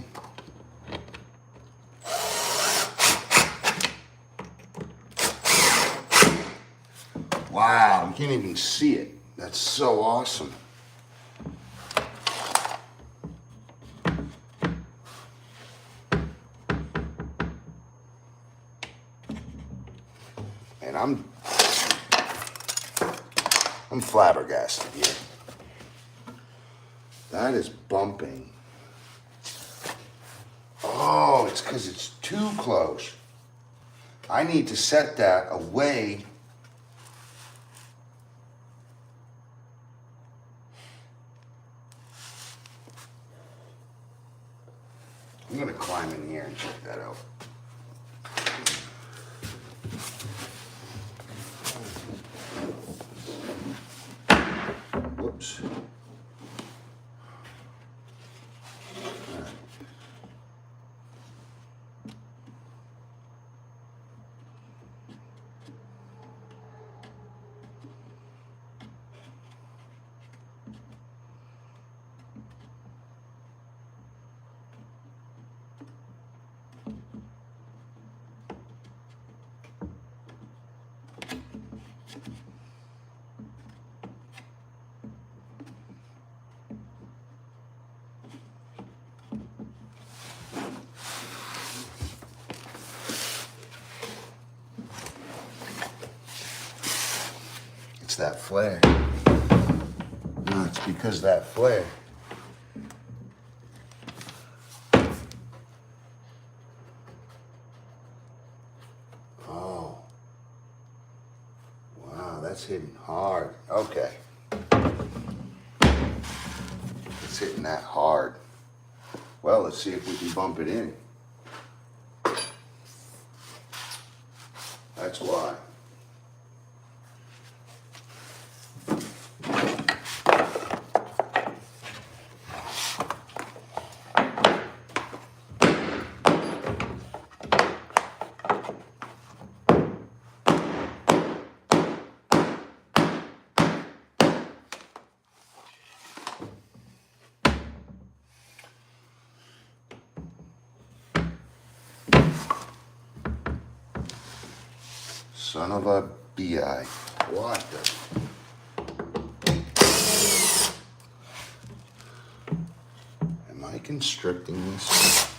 Wow, you can't even see it. That's so awesome. And I'm flabbergasted here. That is bumping. Oh, it's because it's too close. I need to set that away. I'm gonna climb in here and check that out. Whoops. It's that flare. No, it's because that flare. Oh. Wow, that's hitting hard. Okay. It's hitting that hard. Well, let's see if we can bump it in. That's why. Son of a bi. What the? Am I constricting this?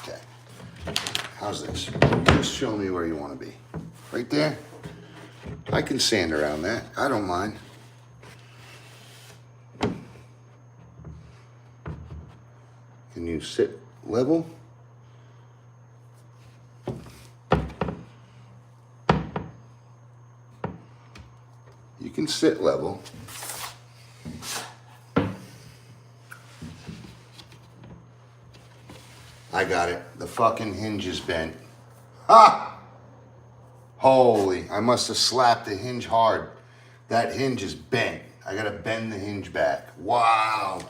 Okay. How's this? Just show me where you want to be. Right there? I can sand around that. I don't mind. Can you sit level? You can sit level. I got it. The fucking hinge is bent. Ah! Holy, I must have slapped the hinge hard. That hinge is bent. I gotta bend the hinge back. Wow.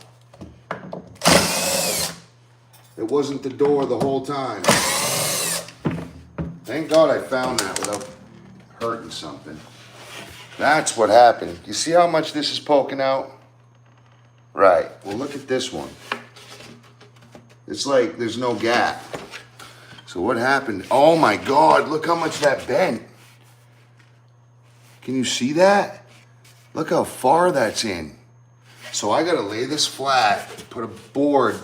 It wasn't the door the whole time. Thank God I found that without hurting something. That's what happened. You see how much this is poking out? Right. Well, look at this one. It's like there's no gap. So what happened? Oh my God, look how much that bent. Can you see that? Look how far that's in. So I gotta lay this flat, put a board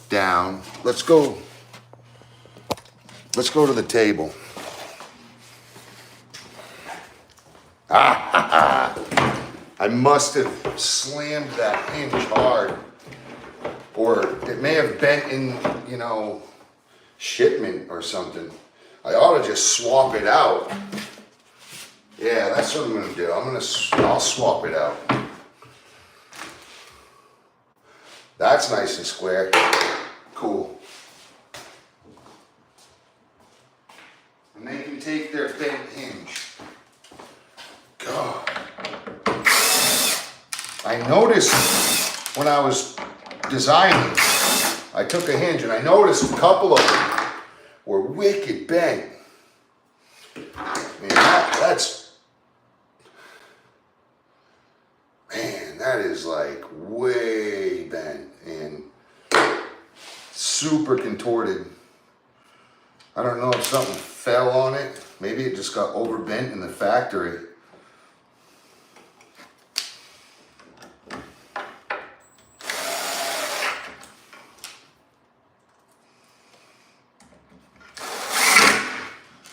down. Let's go to the table. I must have slammed that hinge hard. Or it may have bent in, you know, shipment or something. I ought to just swap it out. Yeah, that's what I'm gonna do. I'll swap it out. That's nice and square. Cool. And they can take their bent hinge. God. I noticed when I was designing, I took a hinge and I noticed a couple of them were wicked bent. Man, that is like way bent and super contorted. I don't know if something fell on it. Maybe it just got overbent in the factory.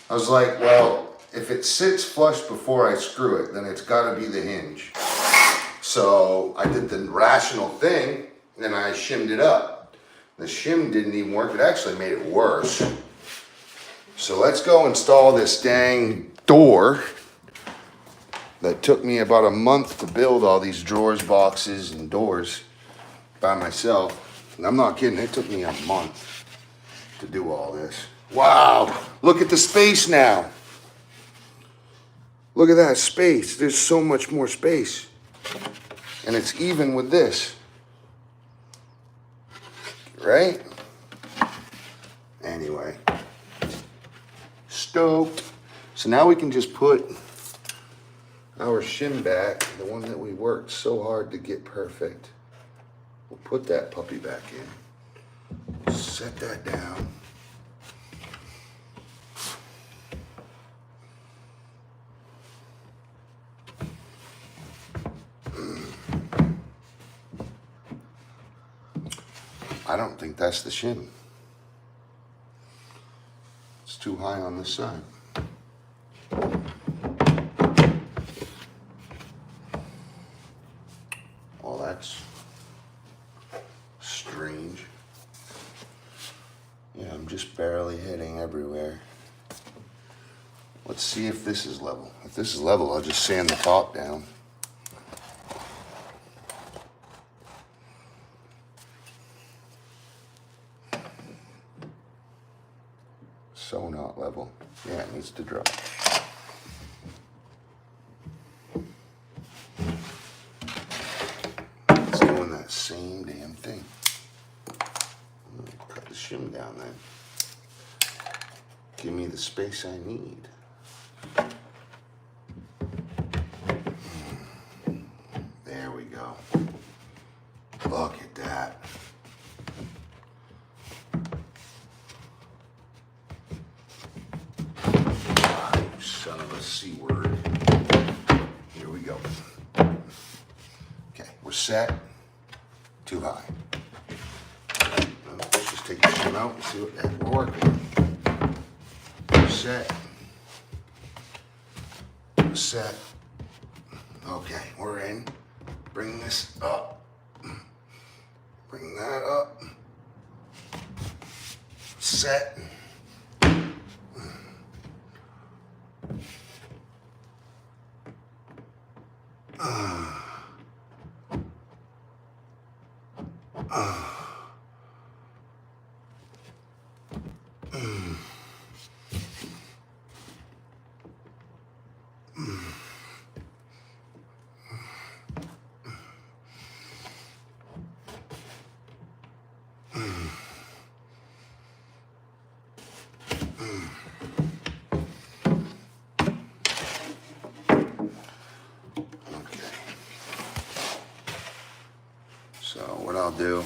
I was like, well, if it sits flush before I screw it, then it's got to be the hinge. So I did the rational thing, and I shimmed it up. The shim didn't even work. It actually made it worse. So let's go install this dang door that took me about a month to build all these drawers, boxes, and doors by myself. And I'm not kidding, it took me a month to do all this. Wow, look at the space now. Look at that space. There's so much more space. And it's even with this. Right? Anyway. Stoked. So now we can just put our shim back, the one that we worked so hard to get perfect. We'll put that puppy back in. Set that down. I don't think that's the shim. It's too high on this side. Oh, that's strange. Yeah, I'm just barely hitting everywhere. Let's see if this is level. If this is level, I'll just sand the top down. So not level. Yeah, it needs to drop. It's doing that same damn thing. I'm gonna cut the shim down then. Give me the space I need. There we go. Look at that. the C word. Here we go. Okay, we're set. Too high. Let's just take the shim out and see what the heck we're working with. Set. Set. Okay, we're in. Bring this up. Bring that up. Set. So what I'll do,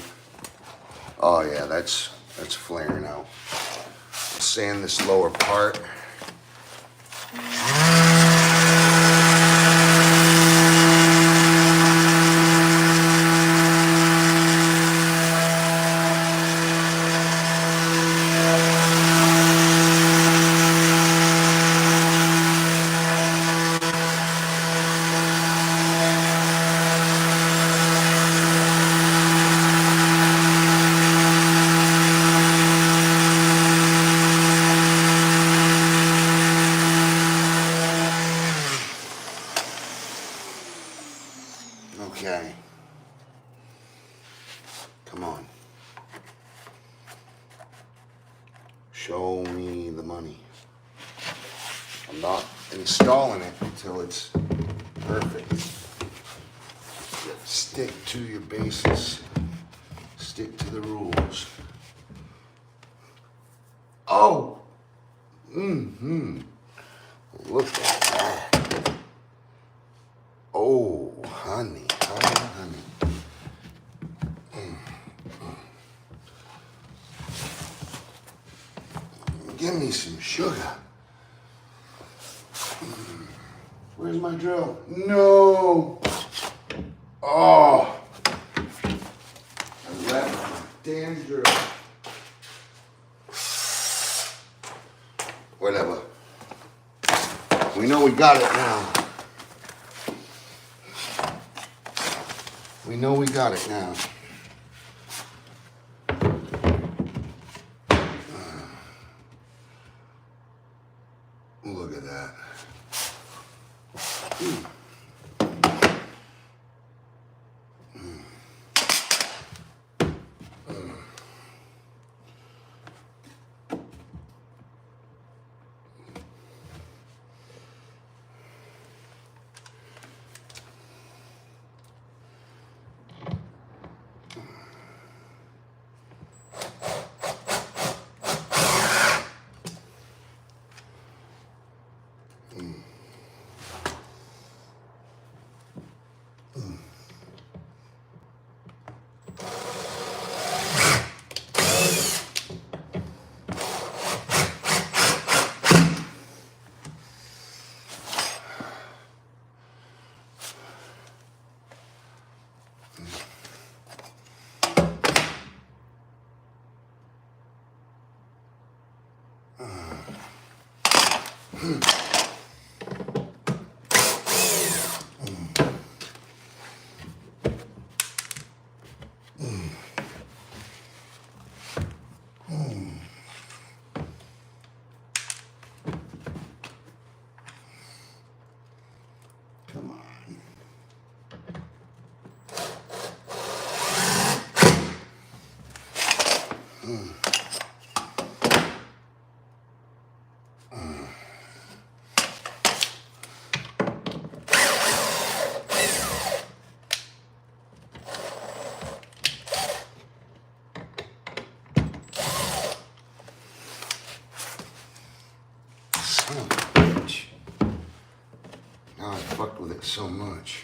oh yeah, that's flaring out. Sand this lower part. Okay. Come on. Show me the money. I'm not installing it until it's perfect. Stick to your basis. Stick to the rules. Oh! Look at that. Oh, honey. Give me some sugar. Where's my drill? No. Oh. I left my damn drill. Whatever. We know we got it now. We know we got it now. Look at that. Come on. Son of a bitch. Now I fucked with it so much.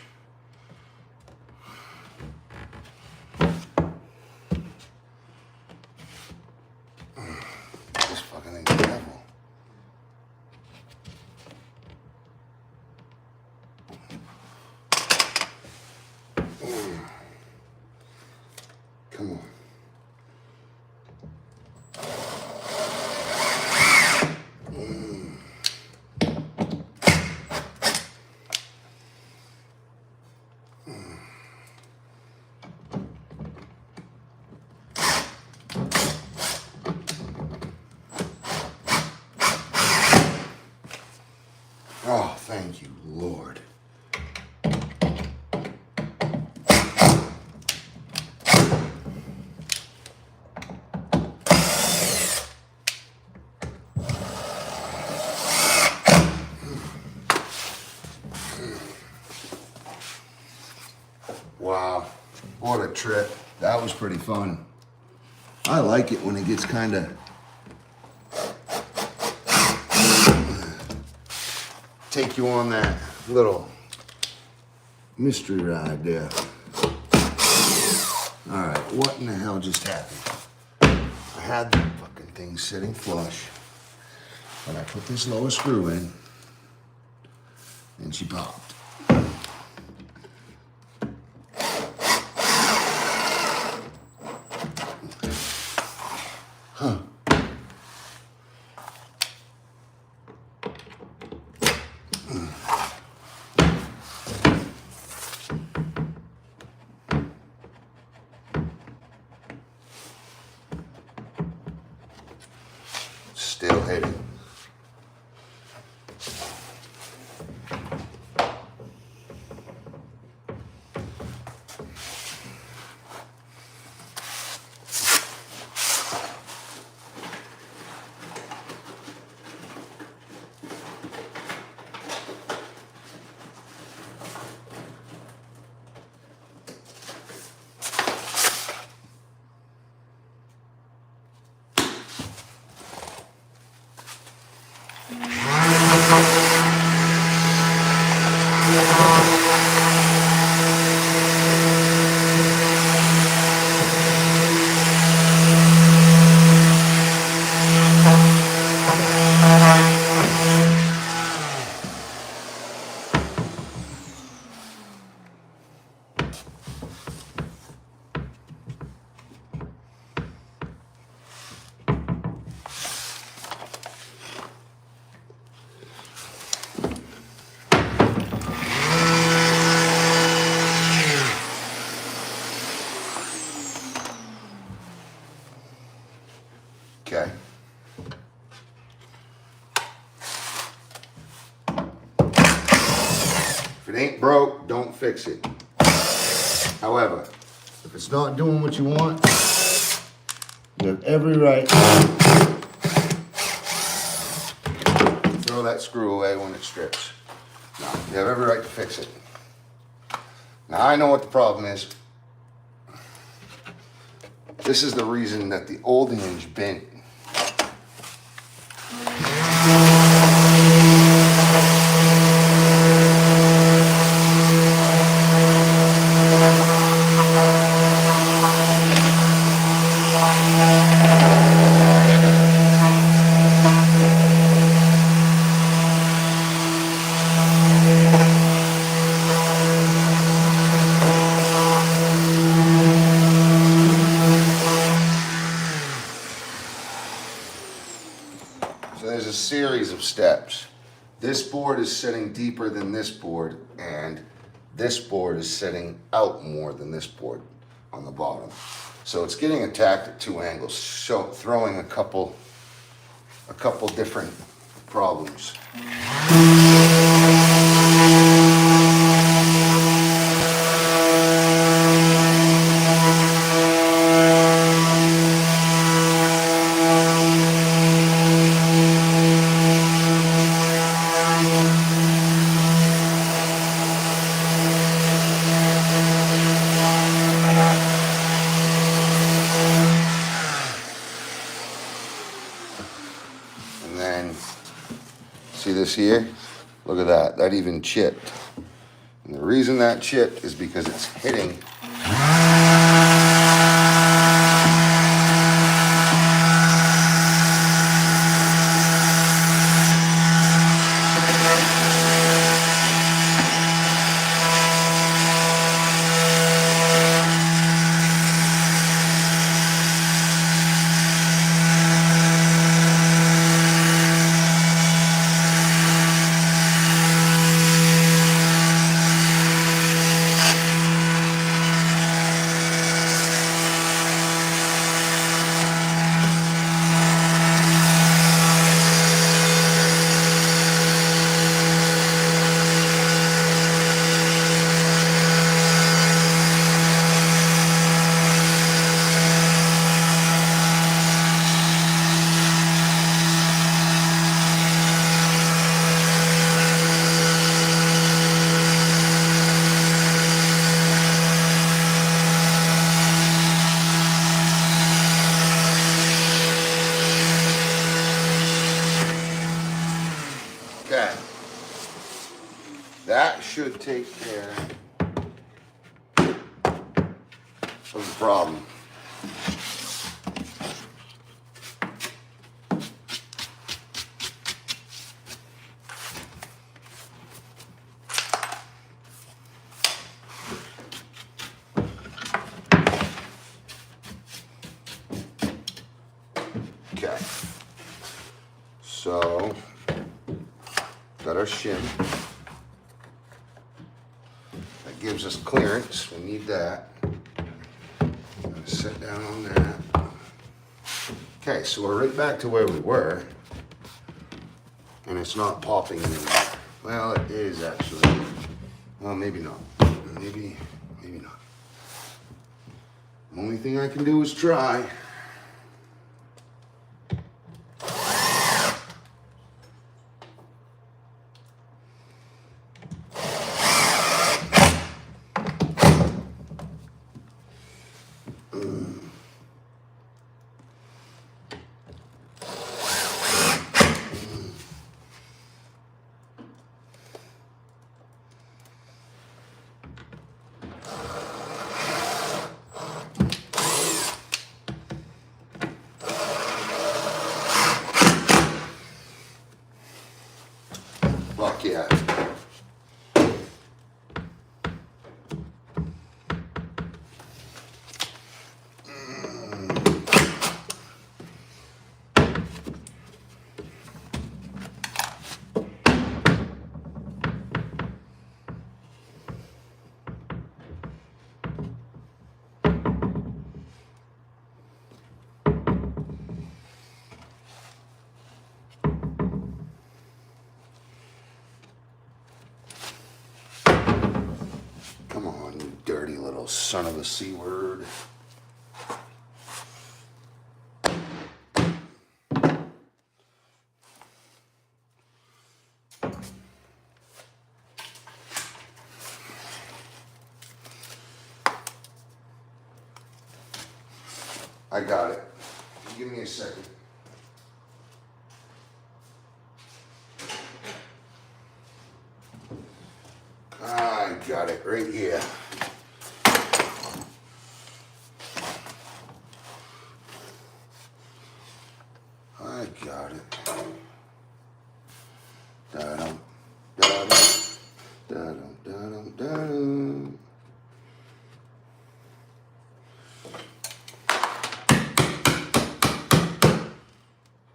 This fucking thing's devil. Thank you, Lord. Wow, what a trip. That was pretty fun. I like it when it gets kind of take you on that little mystery ride there. All right, what in the hell just happened? I had the fucking thing sitting flush, and I put this lower screw in, and she popped. Huh. Still hitting. Okay. If it ain't broke, don't fix it. However, if it's not doing what you want, you have every right to throw that screw away when it strips. No, you have every right to fix it. Now I know what the problem is. This is the reason that the old hinge bent. So there's a series of steps. This board is sitting deeper than this board, and this board is sitting out more than this board on the bottom. So it's getting attacked at two angles, so throwing a couple different problems. And then, see this here? Look at that, that even chipped. And the reason that chipped is because it's hitting Okay. That should take care of the problem. Okay. So, got our shim. That gives us clearance. We need that. Sit down on that. Okay, so we're right back to where we were. And it's not popping anymore. Well, it is actually. Well, maybe not. Maybe not. Only thing I can do is try. Fuck yeah. Come on, you dirty little son of a C word. I got it. Give me a second. I got it right here. I got it. Da-dum, da-dum, da-dum, da-dum, da-dum.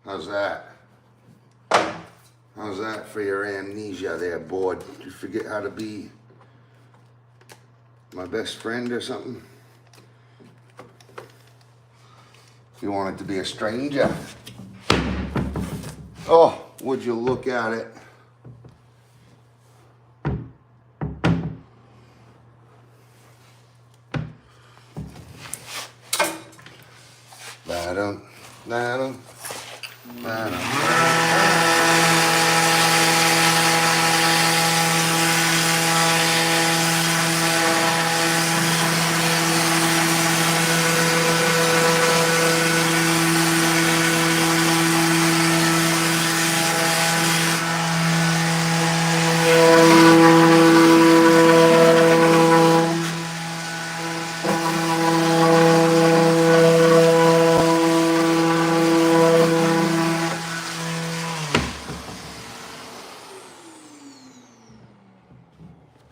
How's that? How's that for your amnesia there, board? Did you forget how to be my best friend or something? If you wanted to be a stranger. Oh, would you look at it? Da-dum, da-dum, da-dum.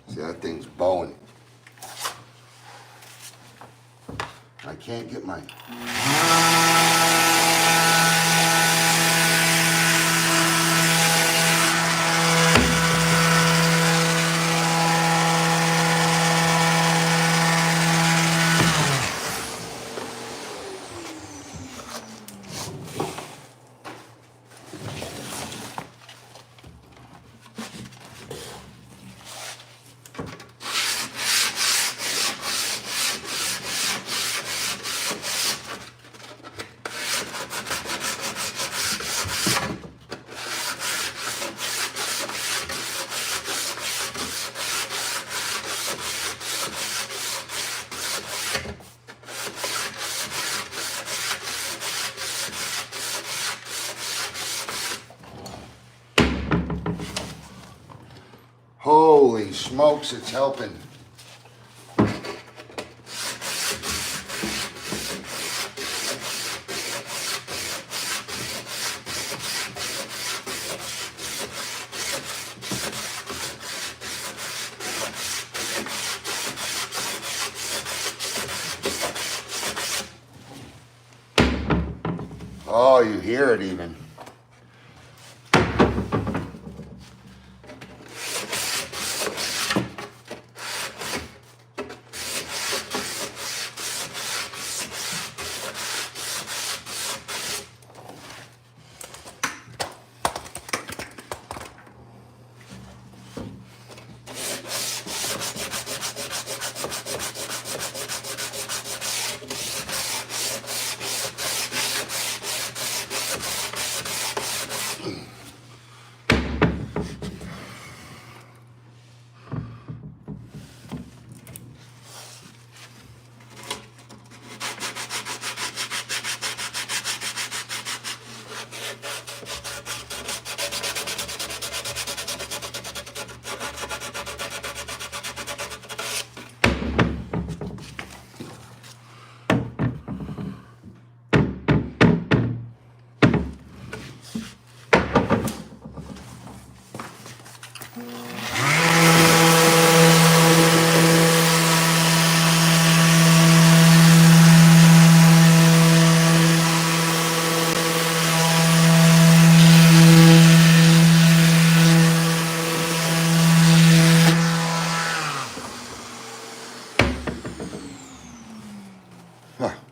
See, that thing's bowing. I can't get my... Holy smokes, it's helping. Oh, you hear it even.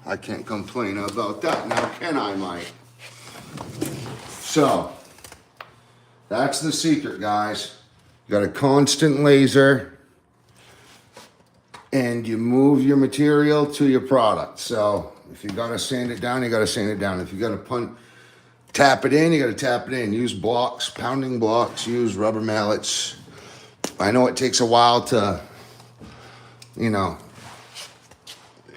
I can't complain about that now, can I, Mike? So, that's the secret, guys. You got a constant laser, and you move your material to your product. So, if you gotta sand it down, you gotta sand it down. If you gotta tap it in, you gotta tap it in. Use blocks, pounding blocks, use rubber mallets. I know it takes a while to, you know,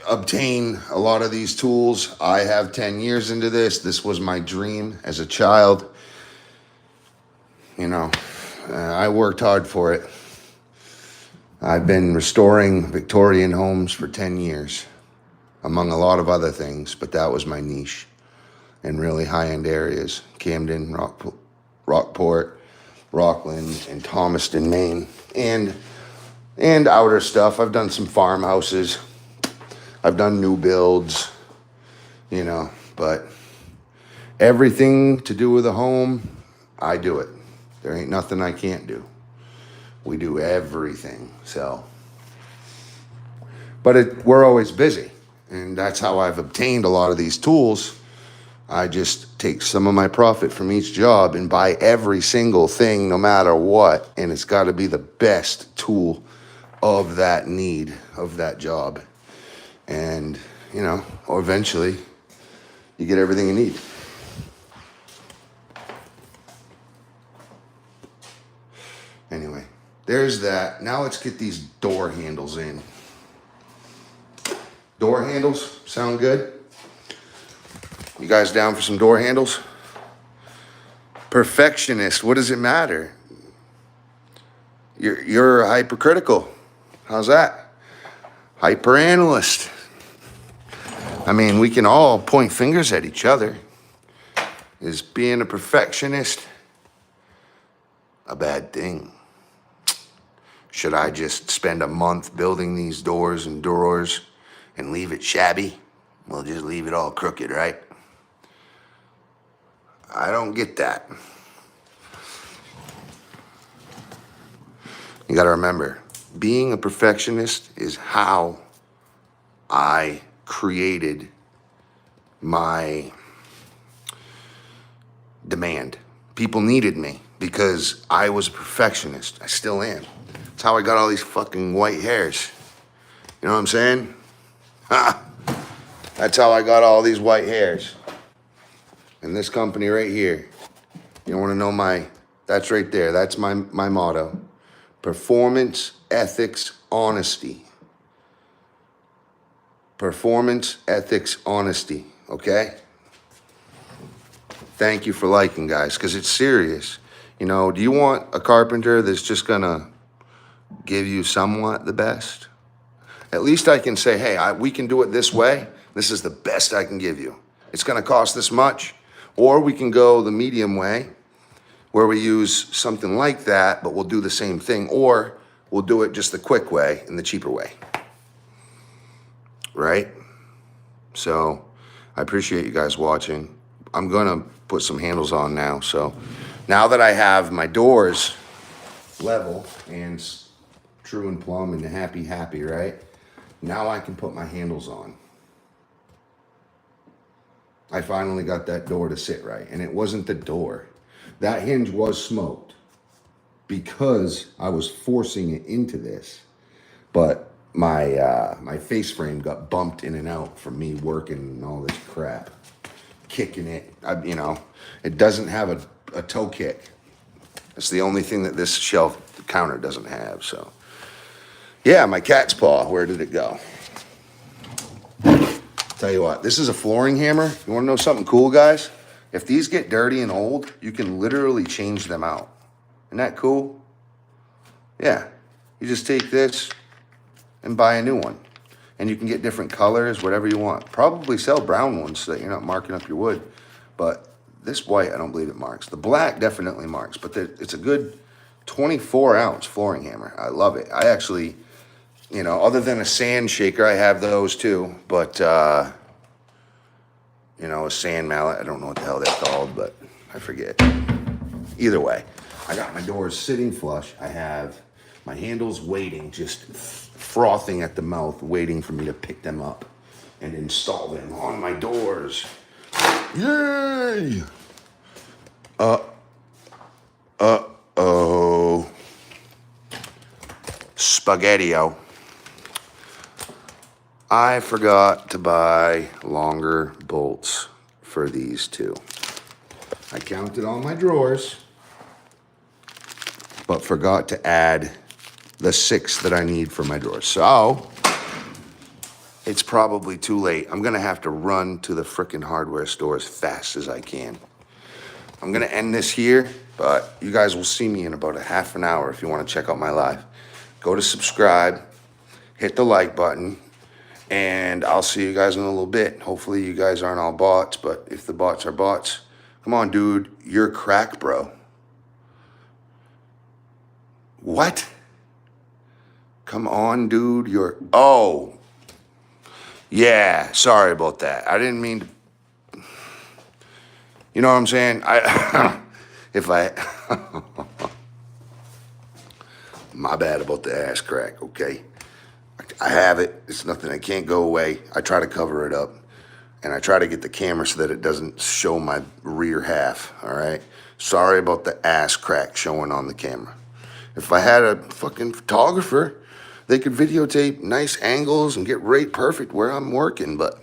obtain a lot of these tools. I have 10 years into this. This was my dream as a child. You know, I worked hard for it. I've been restoring Victorian homes for 10 years, among a lot of other things, but that was my niche in really high-end areas. Camden, Rockport, Rockland, and Thomaston, Maine, and outer stuff. I've done some farmhouses. I've done new builds, you know, but everything to do with a home, I do it. There ain't nothing I can't do. We do everything, so. But we're always busy, and that's how I've obtained a lot of these tools. I just take some of my profit from each job and buy every single thing, no matter what, and it's got to be the best tool of that need, of that job. And, you know, or eventually you get everything you need. Anyway, there's that. Now let's get these door handles in. Door handles sound good? You guys down for some door handles? Perfectionist, what does it matter? You're hypercritical. How's that? Hyperanalyst. I mean, we can all point fingers at each other. Is being a perfectionist a bad thing? Should I just spend a month building these doors and drawers and leave it shabby? We'll just leave it all crooked, right? I don't get that. You gotta remember, being a perfectionist is how I created my demand. People needed me because I was a perfectionist. I still am. That's how I got all these fucking white hairs. You know what I'm saying? That's how I got all these white hairs. And this company right here. You want to know that's right there. That's my motto. Performance, ethics, honesty. Performance, ethics, honesty, okay? Thank you for liking, guys, because it's serious. You know, do you want a carpenter that's just gonna give you somewhat the best. At least I can say, hey, we can do it this way. This is the best I can give you. It's going to cost this much. Or we can go the medium way, where we use something like that, but we'll do the same thing. Or we'll do it just the quick way and the cheaper way. Right? So I appreciate you guys watching. I'm going to put some handles on now. So now that I have my doors level and true and plumb and happy, right? Now I can put my handles on. I finally got that door to sit right. And it wasn't the door. That hinge was smoked because I was forcing it into this. But my face frame got bumped in and out from me working and all this crap. Kicking it, it doesn't have a toe kick. It's the only thing that this shelf counter doesn't have, so. Yeah, my cat's paw, where did it go? Tell you what, this is a flooring hammer. You wanna know something cool, guys? If these get dirty and old, you can literally change them out. Isn't that cool? Yeah, you just take this and buy a new one. And you can get different colors, whatever you want. Probably sell brown ones so that you're not marking up your wood. But this white, I don't believe it marks. The black definitely marks, but it's a good 24-ounce flooring hammer. I love it. I actually, other than a sand shaker, I have those too. But, a sand mallet, I don't know what the hell they're called, but I forget. Either way, I got my doors sitting flush. I have my handles waiting, just frothing at the mouth, waiting for me to pick them up and install them on my doors. Yay! Uh-oh. Spaghetti-o. I forgot to buy longer bolts for these two. I counted all my drawers, but forgot to add the 6 that I need for my drawers. So it's probably too late. I'm gonna have to run to the frickin' hardware store as fast as I can. I'm gonna end this here, but you guys will see me in about a half an hour if you wanna check out my live. Go to subscribe, hit the like button, and I'll see you guys in a little bit. Hopefully you guys aren't all bots, but if the bots are bots, come on, dude, you're crack, bro. What? Come on, dude, oh. Yeah, sorry about that. I didn't mean to, you know what I'm saying? My bad about the ass crack, okay? I have it, it's nothing that can't go away. I try to cover it up, and I try to get the camera so that it doesn't show my rear half, all right? Sorry about the ass crack showing on the camera. If I had a fucking photographer, they could videotape nice angles and get right perfect where I'm working, but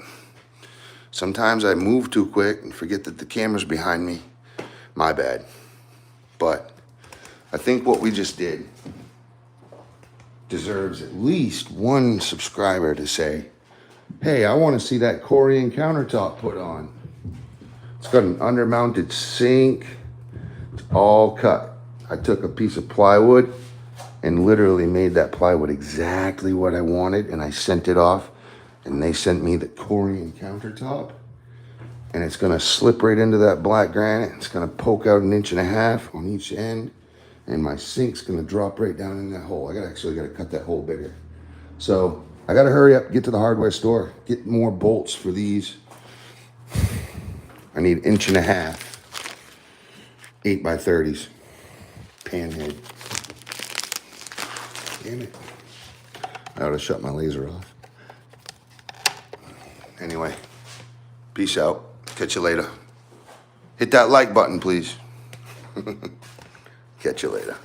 sometimes I move too quick and forget that the camera's behind me. My bad. But I think what we just did deserves at least one subscriber to say, hey, I want to see that Korean countertop put on. It's got an undermounted sink. It's all cut. I took a piece of plywood and literally made that plywood exactly what I wanted, and I sent it off, and they sent me the Korean countertop, and it's gonna slip right into that black granite. It's gonna poke out 1.5 inches on each end, and my sink's gonna drop right down in that hole. I gotta cut that hole bigger. So I gotta hurry up, get to the hardware store, get more bolts for these. I need 1.5 inches, 8x30s, panhead. Damn it. I ought to shut my laser off. Anyway, peace out. Catch you later. Hit that like button, please. Catch you later.